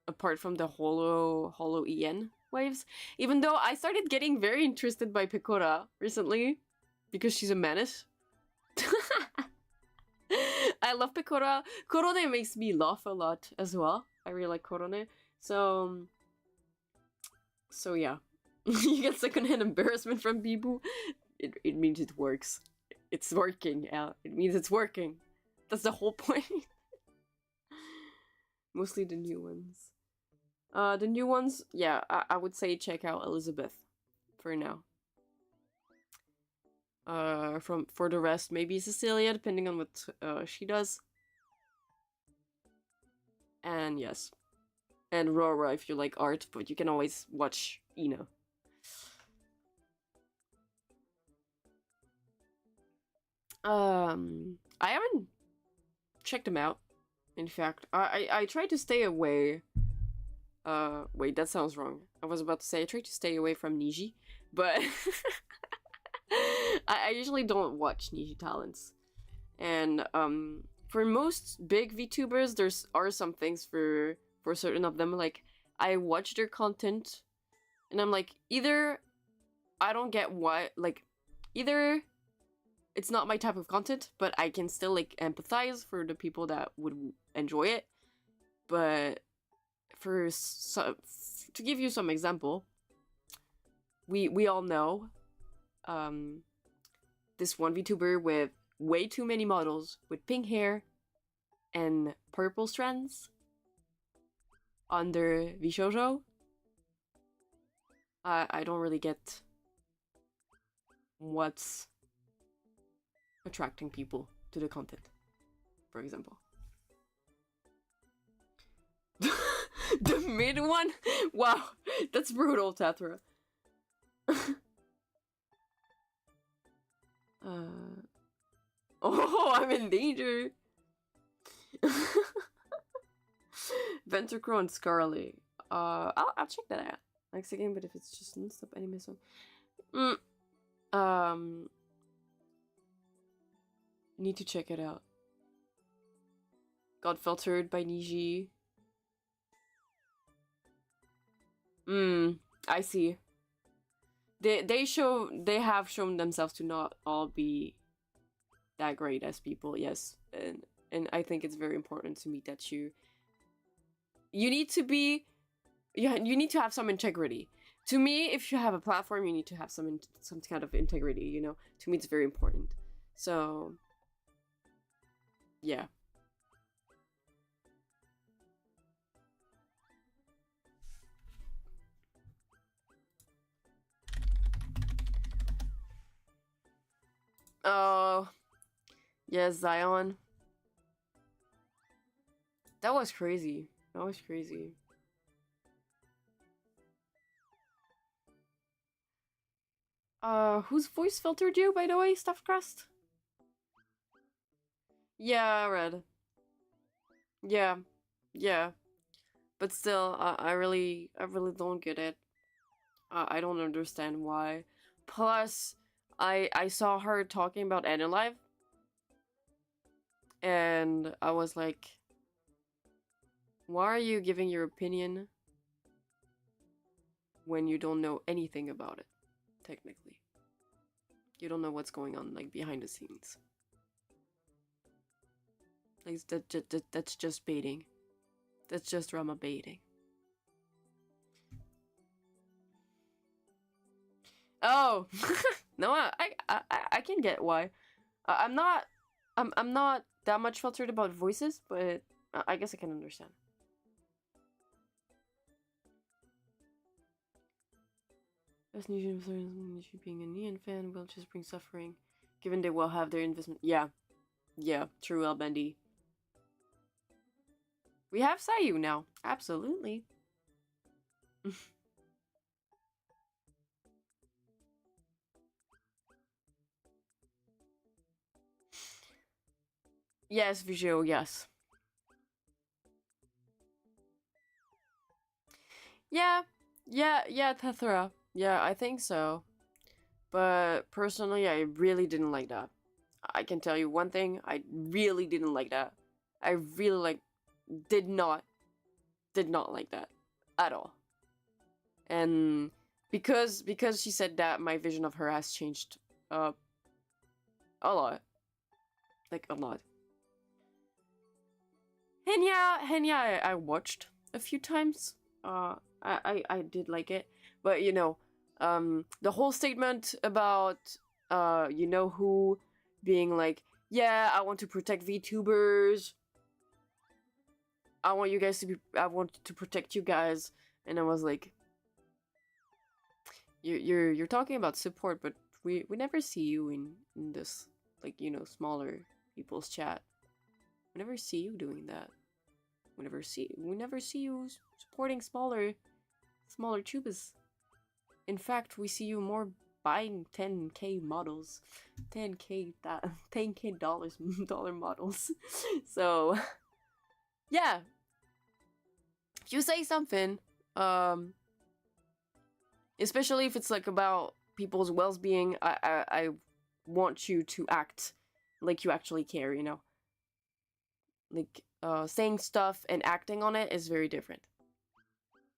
apart from the Holo EN waves. Even though I started getting very interested by Pecora recently because she's a menace. I love Pecora. Korone makes me laugh a lot as well. I really like Korone. So yeah. You get secondhand embarrassment from Bibu. It means it works. It's working, yeah. It means it's working. That's the whole point. Mostly the new ones. The new ones, yeah, I would say check out Elizabeth for now. For the rest, maybe Cecilia, depending on what she does. And yes. And Rora if you like art, but you can always watch Ina. I haven't checked them out. In fact, I tried to stay away. Wait, that sounds wrong. I was about to say I tried to stay away from Niji, but I usually don't watch Niji talents. And for most big VTubers, are some things for certain of them. Like I watch their content, and I'm like, either I don't get what, like, either it's not my type of content, but I can still like empathize for the people that would enjoy it. But to give you some example, we all know this one VTuber with way too many models with pink hair and purple strands on their Vishoujo. I don't really get what's attracting people to the content, for example. The mid one? Wow, that's brutal, Tathra. Oh, I'm in danger. Ventricro and Scarlet. I'll check that out next game, but if it's just non-stop anime song. Need to check it out. Got filtered by Niji. I see. They have shown themselves to not all be that great as people, yes. And I think it's very important to me that you need to be, you need to have some integrity. To me, if you have a platform, you need to have some kind of integrity, you know? To me, it's very important. So, yeah. Oh, yes, Zion. That was crazy. That was crazy. Whose voice filtered you, by the way, Stuffed Crust? Yeah, Red. Yeah. Yeah. But still, I really don't get it. I don't understand why. Plus, I saw her talking about Live, and I was like, why are you giving your opinion when you don't know anything about it, technically? You don't know what's going on, like, behind the scenes. Like, that's just baiting. That's just drama baiting. Oh! No, I can get why. I'm not that much filtered about voices, but I guess I can understand. As Niji being a Neon fan will just bring suffering, given they will have their investment. Yeah, true, El Bendy. We have Sayu now, absolutely. Yes, Visual, yes. Yeah, Tethra. Yeah, I think so. But personally, I really didn't like that. I can tell you one thing, I really didn't like that. I really did not like that at all. And because she said that, my vision of her has changed a lot. Like, a lot. Henya, I watched a few times. I did like it. But, you know, the whole statement about, you know who being like, yeah, I want to protect VTubers. I want to protect you guys. And I was like, you're talking about support, but we never see you in this, like, you know, smaller people's chat. We never see you doing that. We never see you supporting smaller tubers. In fact, we see you more buying 10K models, 10K dollar models. So, yeah. If you say something, especially if it's like about people's well-being, I want you to act like you actually care, you know? Like, saying stuff and acting on it is very different,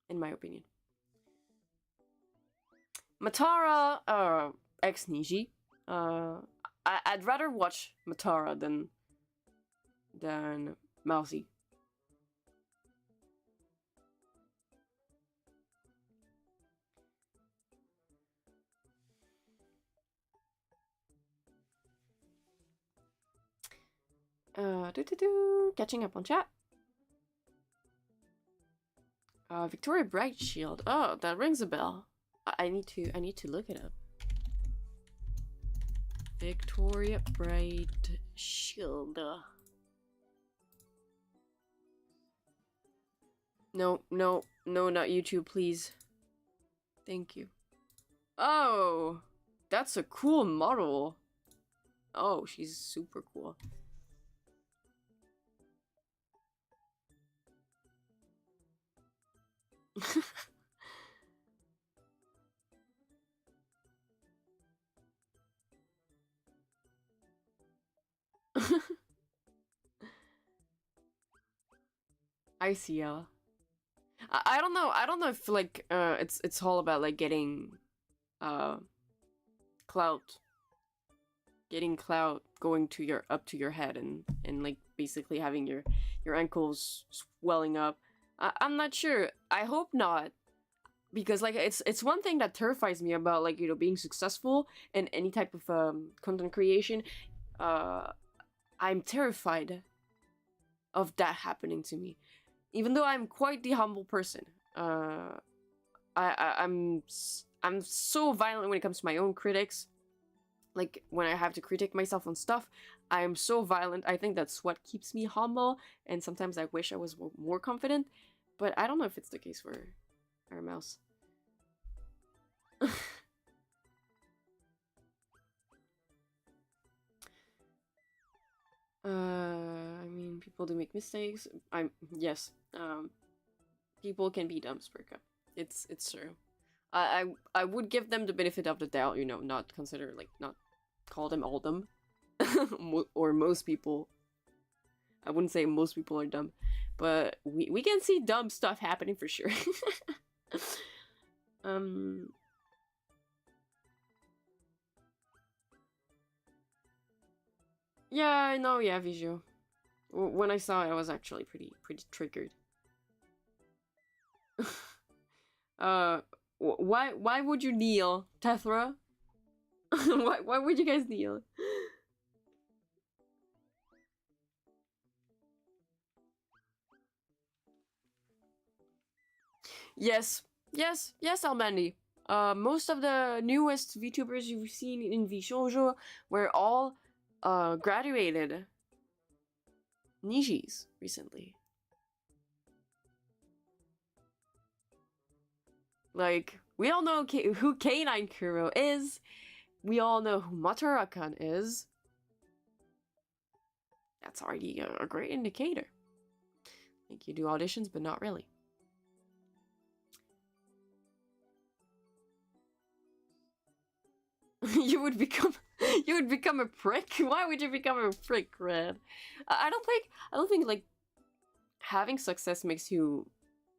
in my opinion. Matara, ex Niji. I'd rather watch Matara than Mousy. Catching up on chat. Victoria Bright Shield. Oh, that rings a bell. I need to look it up. Victoria Bright Shield. No, no, no, not YouTube, please. Thank you. Oh, that's a cool model. Oh, she's super cool. I see ya. I don't know. I don't know if like it's all about like getting clout, getting clout going to your up to your head and like basically having your ankles swelling up. I'm not sure. I hope not, because like it's one thing that terrifies me about like, you know, being successful in any type of content creation. I'm terrified of that happening to me, even though I'm quite the humble person. I'm so violent when it comes to my own critics. Like when I have to critique myself on stuff, I am so violent. I think that's what keeps me humble, and sometimes I wish I was more confident, but I don't know if it's the case for our mouse. I mean, people do make mistakes. Yes. People can be dumb, Sprika. It's true. I would give them the benefit of the doubt, you know, not consider like not call them all dumb, or most people. I wouldn't say most people are dumb, but we can see dumb stuff happening for sure. Yeah, I know. Yeah, visual. When I saw it, I was actually pretty triggered. Why would you kneel, Tethra? why would you guys kneel? Yes, Almandi. Most of the newest VTubers you've seen in VShoujo were all graduated Nijis recently. Like, we all know who K9 Kuro is. We all know who Matarakan is. That's already a great indicator. Like, you do auditions, but not really. you would become a prick. Why would you become a prick, Red? I don't think like having success makes you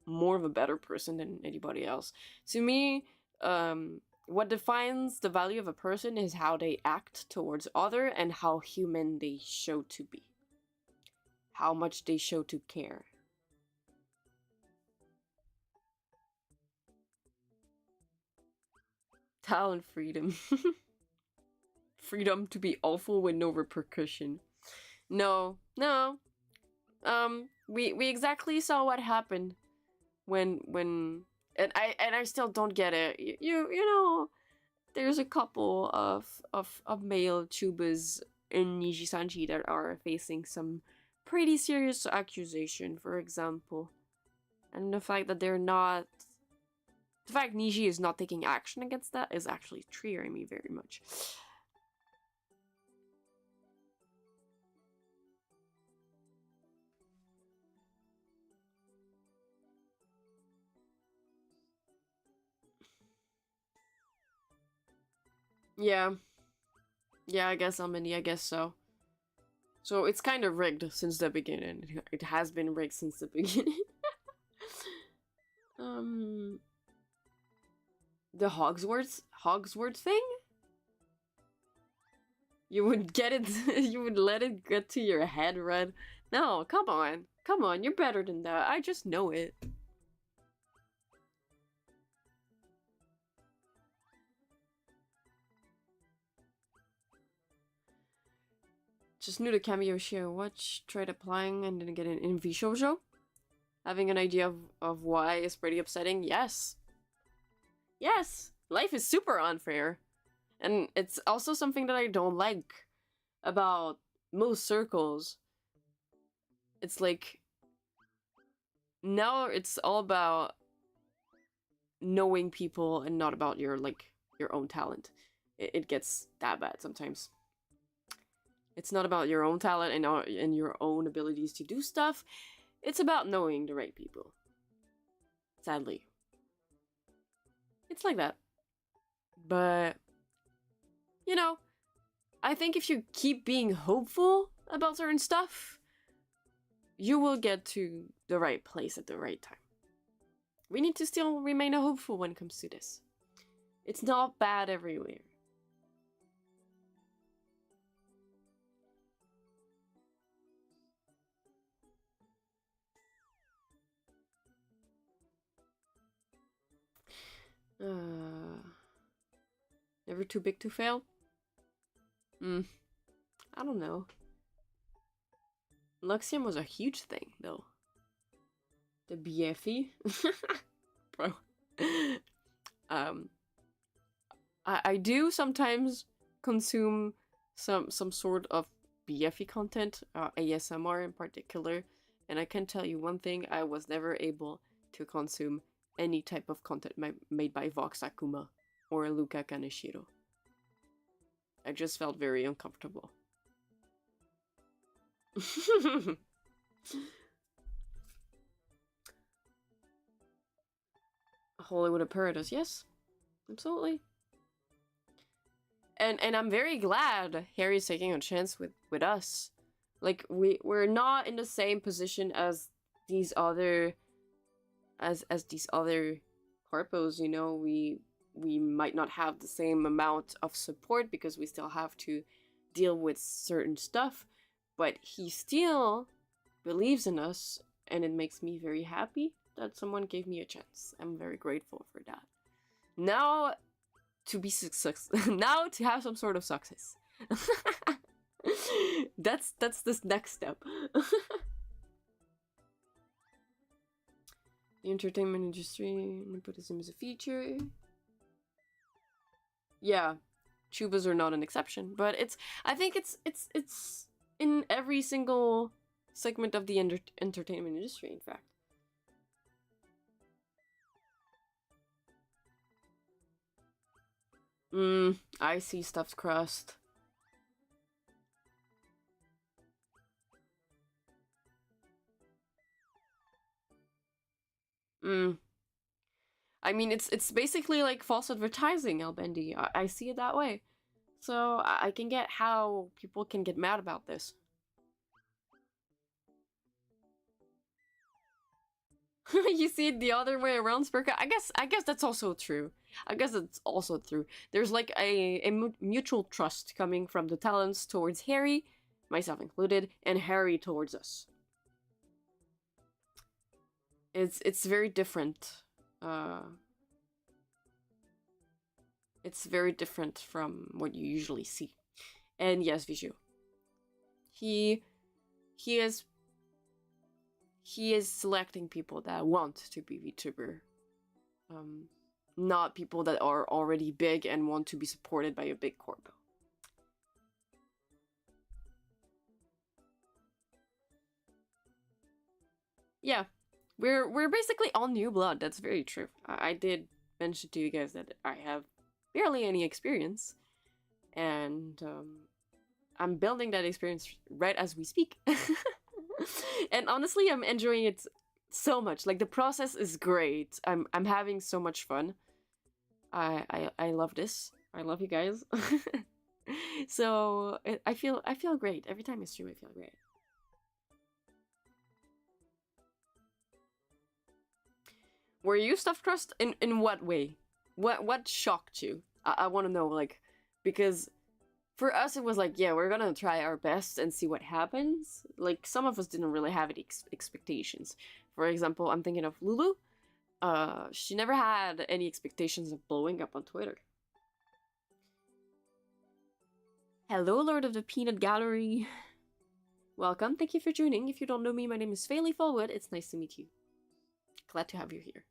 more of a better person than anybody else. To me, what defines the value of a person is how they act towards other and how human they show to be. How much they show to care. Talent freedom. Freedom to be awful with no repercussion. No. We exactly saw what happened when and I still don't get it. You know, there's a couple of male tubers in Nijisanji that are facing some pretty serious accusation, for example. And the fact that the fact Niji is not taking action against that is actually triggering me very much. Yeah, I guess I guess so. So it's kind of rigged since the beginning. It has been rigged since the beginning. The Hogsworth thing? You would get it, you would let it get to your head, Red? No, come on, you're better than that. I just know it. Just new to Cameo Share Watch, tried applying and didn't get an in VShoujo? Having an idea of why is pretty upsetting? Yes. Yes! Life is super unfair. And it's also something that I don't like about most circles. It's like, now it's all about knowing people and not about your, like, your own talent. It gets that bad sometimes. It's not about your own talent and your own abilities to do stuff. It's about knowing the right people. Sadly. It's like that. But, you know, I think if you keep being hopeful about certain stuff, you will get to the right place at the right time. We need to still remain hopeful when it comes to this. It's not bad everywhere. Never too big to fail? I don't know. Luxium was a huge thing, though. The BFE? Bro. I do sometimes consume some sort of BFE content, ASMR in particular, and I can tell you one thing, I was never able to consume any type of content made by Vox Akuma or Luca Kaneshiro. I just felt very uncomfortable. Hollywood Apparatus, yes. Absolutely. And I'm very glad Harry's taking a chance with us. Like, we're not in the same position as these other as these other corpos, you know. We might not have the same amount of support because we still have to deal with certain stuff, but he still believes in us, and it makes me very happy that someone gave me a chance. I'm very grateful for that. Now to be success now to have some sort of success. That's this next step. The entertainment industry, nepotism is a feature. Yeah, Chubas are not an exception, but I think it's in every single segment of the entertainment industry, in fact. I see stuff's crust. I mean, it's basically like false advertising, Albendi. I see it that way. So I can get how people can get mad about this. You see it the other way around, Spurka? I guess that's also true. I guess that's also true. There's like a mutual trust coming from the talents towards Harry, myself included, and Harry towards us. It's very different. It's very different from what you usually see. And yes, Viju. He is selecting people that want to be VTuber. Not people that are already big and want to be supported by a big corpo. Yeah, we're basically all new blood. That's very true. I did mention to you guys that I have barely any experience, and I'm building that experience right as we speak. And honestly, I'm enjoying it so much. Like, the process is great. I'm having so much fun. I love this. I love you guys. So I feel great every time I stream. I feel great. Were you stuffed crust? In what way? What shocked you? I want to know, like, because for us it was like, yeah, we're gonna try our best and see what happens. Like, some of us didn't really have any expectations. For example, I'm thinking of Lulu. She never had any expectations of blowing up on Twitter. Hello, Lord of the Peanut Gallery. Welcome, thank you for joining. If you don't know me, my name is Faelie Fallwood. It's nice to meet you. Glad to have you here.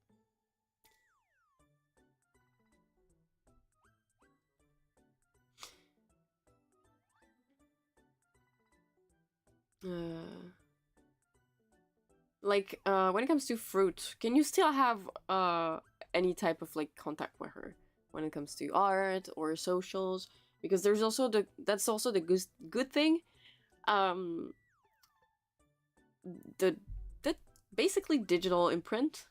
like, when it comes to fruit, can you still have any type of like contact with her when it comes to art or socials? Because there's also that's also the good thing. The basically digital imprint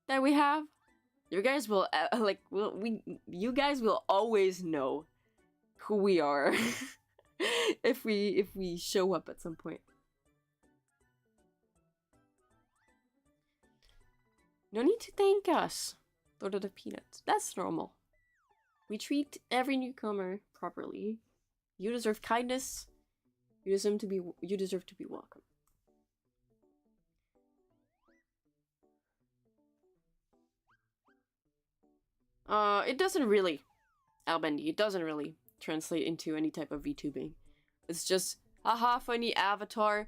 that we have, you guys will you guys will always know who we are if we show up at some point. No need to thank us, Lord of the Peanuts. That's normal. We treat every newcomer properly. You deserve kindness. You deserve to be welcome. It doesn't really, Albendi, it doesn't really translate into any type of VTubing. It's just, haha, funny avatar,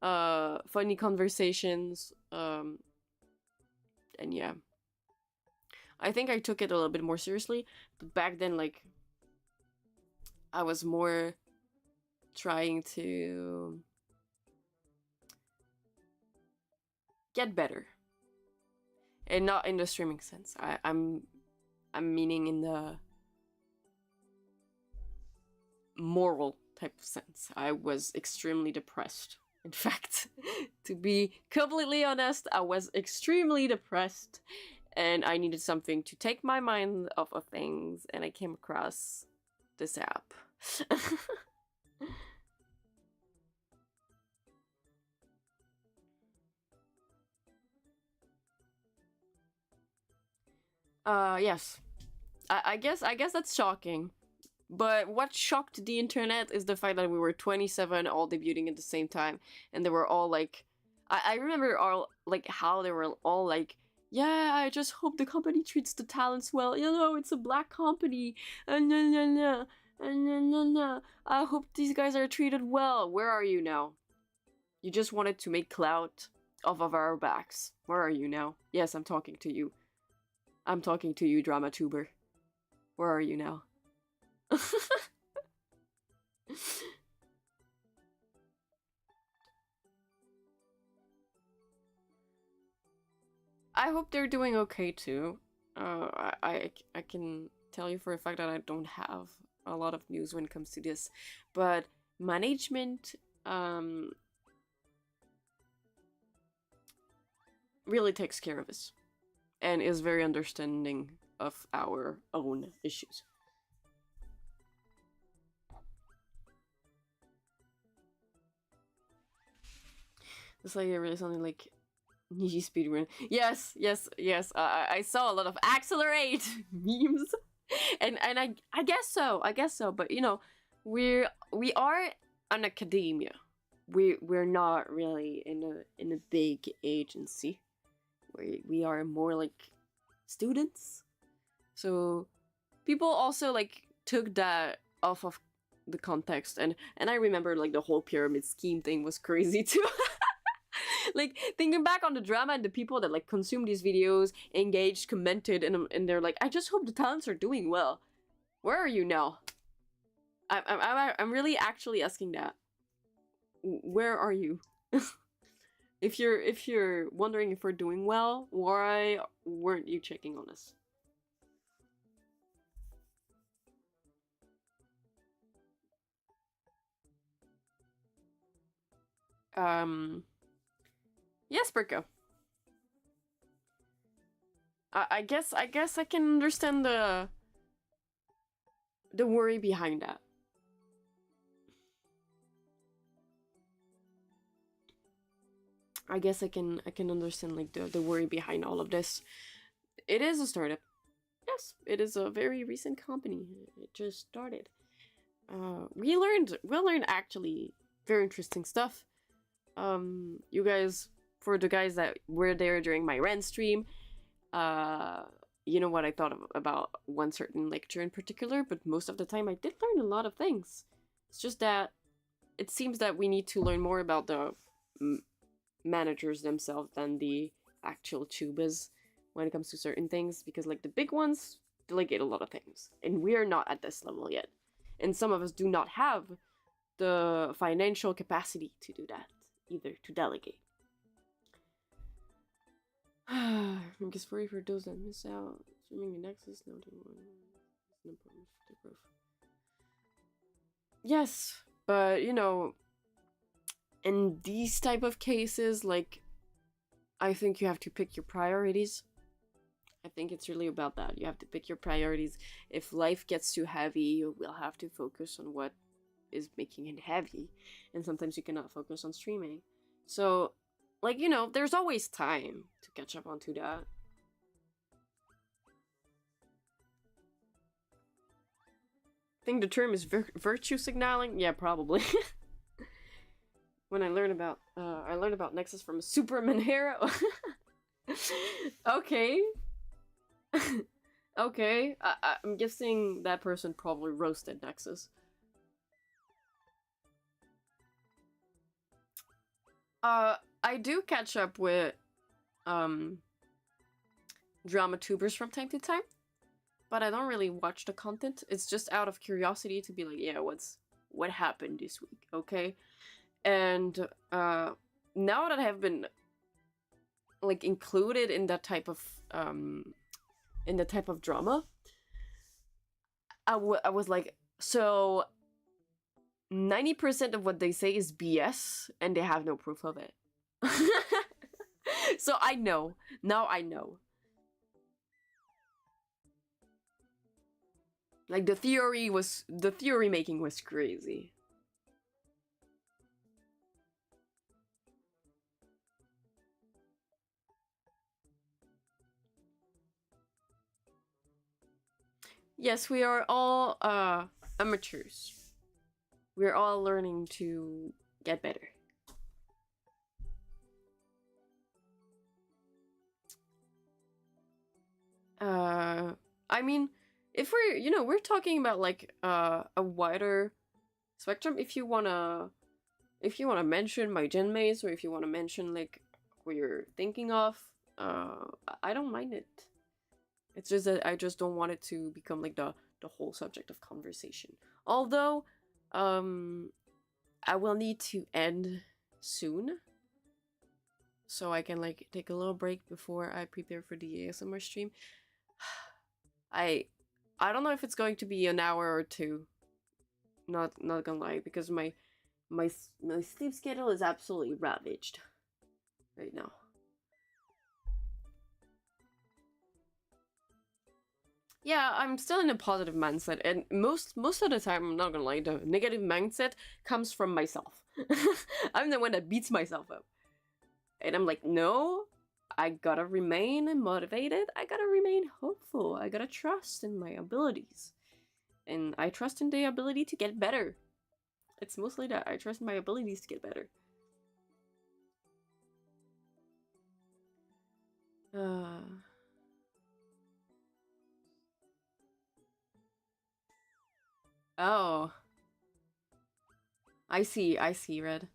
funny conversations, and yeah. I think I took it a little bit more seriously, but back then, like, I was more trying to get better. And not in the streaming sense. I'm meaning in the moral type of sense. I was extremely depressed. In fact, to be completely honest, I was extremely depressed and I needed something to take my mind off of things, and I came across this app. Yes. I guess that's shocking. But what shocked the internet is the fact that we were 27 all debuting at the same time, and they were all like, I remember all like how they were all like, yeah, I just hope the company treats the talents well. You know, it's a black company. I hope these guys are treated well. Where are you now? You just wanted to make clout off of our backs. Where are you now? Yes, I'm talking to you. I'm talking to you, drama tuber. Where are you now? I hope they're doing okay too. I can tell you for a fact that I don't have a lot of news when it comes to this, but management really takes care of us and is very understanding of our own issues. It's like really something like Niji speedrun. Yes. I saw a lot of accelerate memes, and I guess so. But you know, we are an academia. We're not really in a big agency. We are more like students. So people also like took that off of the context, and I remember like the whole pyramid scheme thing was crazy too. Like thinking back on the drama and the people that like consumed these videos, engaged, commented, and they're like, I just hope the talents are doing well. Where are you now? I'm really actually asking that. Where are you? If you're wondering if we're doing well, why weren't you checking on us? Yes, Berko. I guess I can understand the worry behind that. I guess I can understand like the worry behind all of this. It is a startup. Yes, it is a very recent company. It just started. We learned actually very interesting stuff. You guys, for the guys that were there during my Ren stream, you know what I thought about one certain lecture in particular, but most of the time I did learn a lot of things. It's just that it seems that we need to learn more about the managers themselves than the actual tubers when it comes to certain things, because like the big ones delegate a lot of things, and we are not at this level yet, and some of us do not have the financial capacity to do that either, to delegate. Because for those that miss out, streaming the Nexus, no, is an important for the growth. Yes, but you know, in these type of cases, like, I think you have to pick your priorities. I think it's really about that. You have to pick your priorities. If life gets too heavy, you will have to focus on what is making it heavy. And sometimes you cannot focus on streaming. So, like, you know, there's always time to catch up onto that. I think the term is virtue signaling. Yeah, probably. When I learned about Nexus from a Superman hero. Okay. Okay. I'm guessing that person probably roasted Nexus. I do catch up with drama tubers from time to time, but I don't really watch the content. It's just out of curiosity to be like, yeah, what happened this week, okay? And now that I have been like included in that type of drama, I was like, so 90% of what they say is BS and they have no proof of it. So I know. Now I know. Like the theory making was crazy. Yes, we are all amateurs. We're all learning to get better. I mean, if we're talking about like a wider spectrum. If you wanna mention my gen mates, or if you wanna mention like who you're thinking of, I don't mind it. It's just that I just don't want it to become like the whole subject of conversation. Although, I will need to end soon, so I can like take a little break before I prepare for the ASMR stream. I don't know if it's going to be an hour or two. Not gonna lie, because my sleep schedule is absolutely ravaged right now. Yeah, I'm still in a positive mindset, and most of the time, I'm not gonna lie, the negative mindset comes from myself. I'm the one that beats myself up. And I'm like, no, I gotta remain motivated, I gotta remain hopeful, I gotta trust in my abilities. And I trust in the ability to get better. It's mostly that. I trust in my abilities to get better. Oh. I see, Red.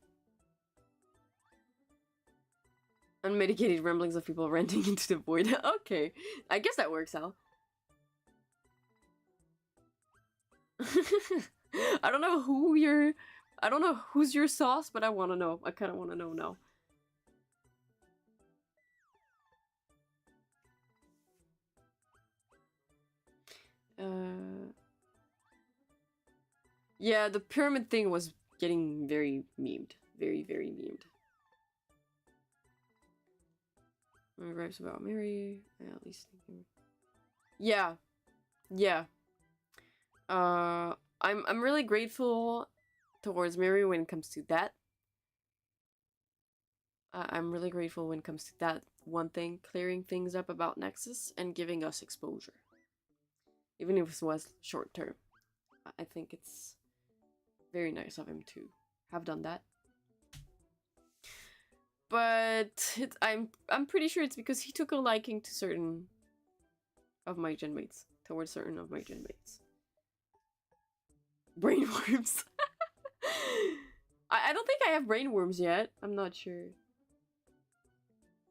Unmitigated ramblings of people ranting into the void. Okay. I guess that works out. I don't know who's your sauce, but I wanna know. I kinda wanna know now. Yeah, the pyramid thing was getting very memed. Very, very memed. My gripes about Mary, I at least think. Yeah. Yeah. I'm really grateful towards Mary when it comes to that. I'm really grateful when it comes to that one thing, clearing things up about Nexus and giving us exposure. Even if it was short term. I think it's very nice of him to have done that. But I'm pretty sure it's because he took a liking to certain of my gen mates. Towards certain of my gen mates. Brainworms. I don't think I have brainworms yet. I'm not sure.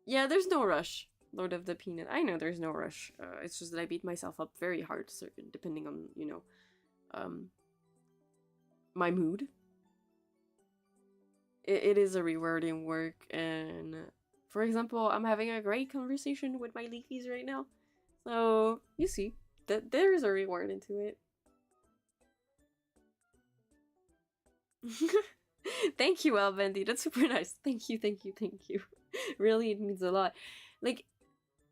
Yeah, there's no rush. Lord of the Peanut. I know there's no rush. It's just that I beat myself up very hard, depending on, you know, my mood. It is a rewarding work, and For example, I'm having a great conversation with my leafies right now. So, you see, that there's a reward into it. Thank you, Alvendi. That's super nice. Thank you, thank you, thank you. Really, it means a lot. Like,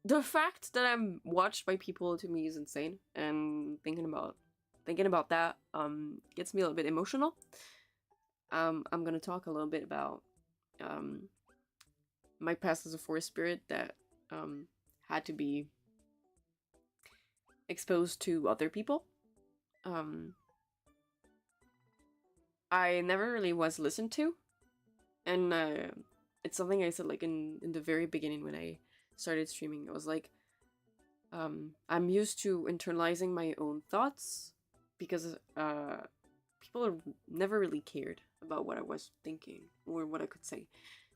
the fact that I'm watched by people to me is insane. And thinking about that gets me a little bit emotional. I'm gonna talk a little bit about my past as a forest spirit that had to be exposed to other people. I never really was listened to, and it's something I said like in the very beginning when I started streaming. I was like, I'm used to internalizing my own thoughts because people never really cared about what I was thinking or what I could say.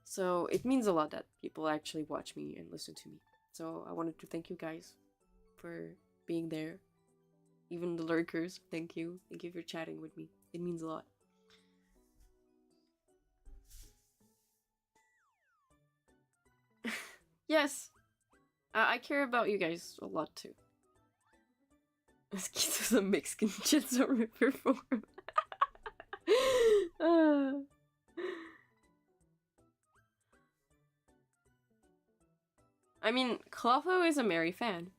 So it means a lot that people actually watch me and listen to me. So I wanted to thank you guys for being there. Even the lurkers, thank you. Thank you for chatting with me. It means a lot. Yes, I care about you guys a lot too. Mosquitoes a Mexican Chinzo Ripper form. I mean, Clotho is a merry fan.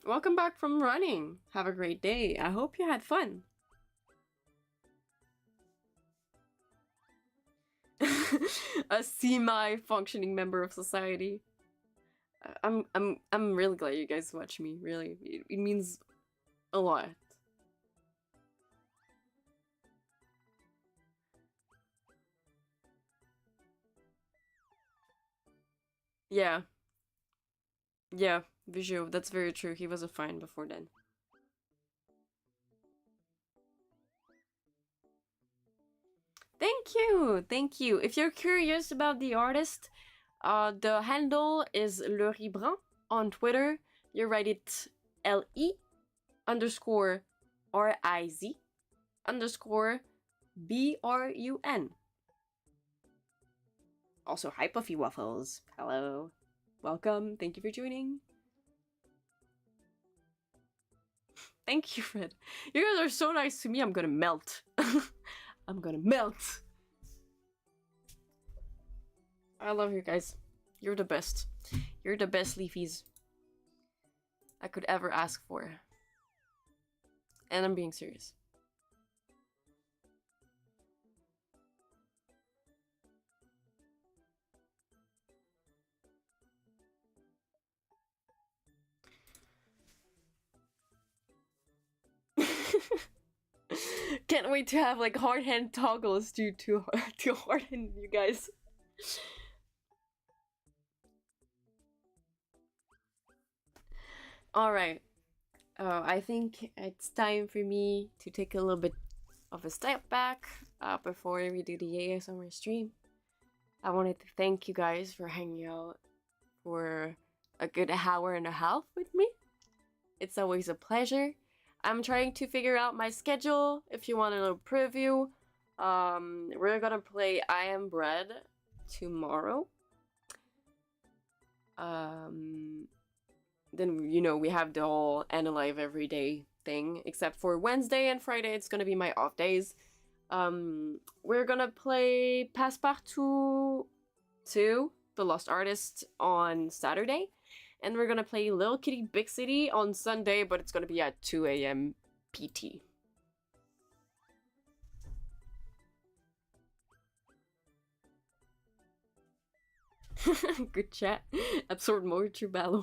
Welcome back from running. Have a great day. I hope you had fun. A semi-functioning member of society. I'm really glad you guys watch me. Really, it means a lot. Yeah. Yeah, Visual, that's very true. He was a fine before then. Thank you, thank you. If you're curious about the artist, the handle is Le Ribran on Twitter. You write it LE underscore RIZ underscore BRUN. Also, hi Puffy Waffles. Hello. Welcome. Thank you for joining. Thank you, Fred. You guys are so nice to me. I'm gonna melt. I'm gonna melt. I love you guys. You're the best. You're the best leafies I could ever ask for. And I'm being serious. Can't wait to have like hard hand toggles to hard hand you guys. Alright. I think it's time for me to take a little bit of a step back before we do the ASMR stream. I wanted to thank you guys for hanging out for a good hour and a half with me. It's always a pleasure. I'm trying to figure out my schedule. If you want a little preview, we're gonna play I Am Bread tomorrow. Then, you know, we have the whole Analyze every day thing, except for Wednesday and Friday, it's gonna be my off days. We're gonna play Passepartout 2, The Lost Artist, on Saturday. And we're gonna play Little Kitty Big City on Sunday, but it's gonna be at 2 a.m. PT. Good chat. Absorb more true valor.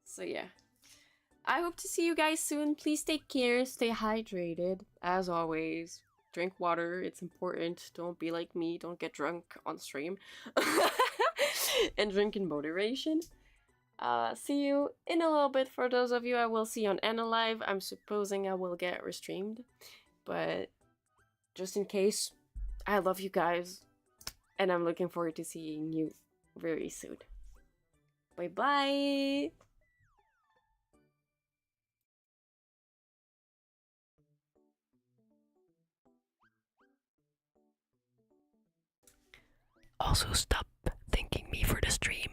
So yeah. I hope to see you guys soon. Please take care, stay hydrated, as always. Drink water, it's important. Don't be like me, don't get drunk on stream. And drink in moderation. See you in a little bit. For those of you I will see on Analyze, I'm supposing I will get restreamed. But just in case, I love you guys. And I'm looking forward to seeing you very soon. Bye bye! Also, stop thanking me for the stream.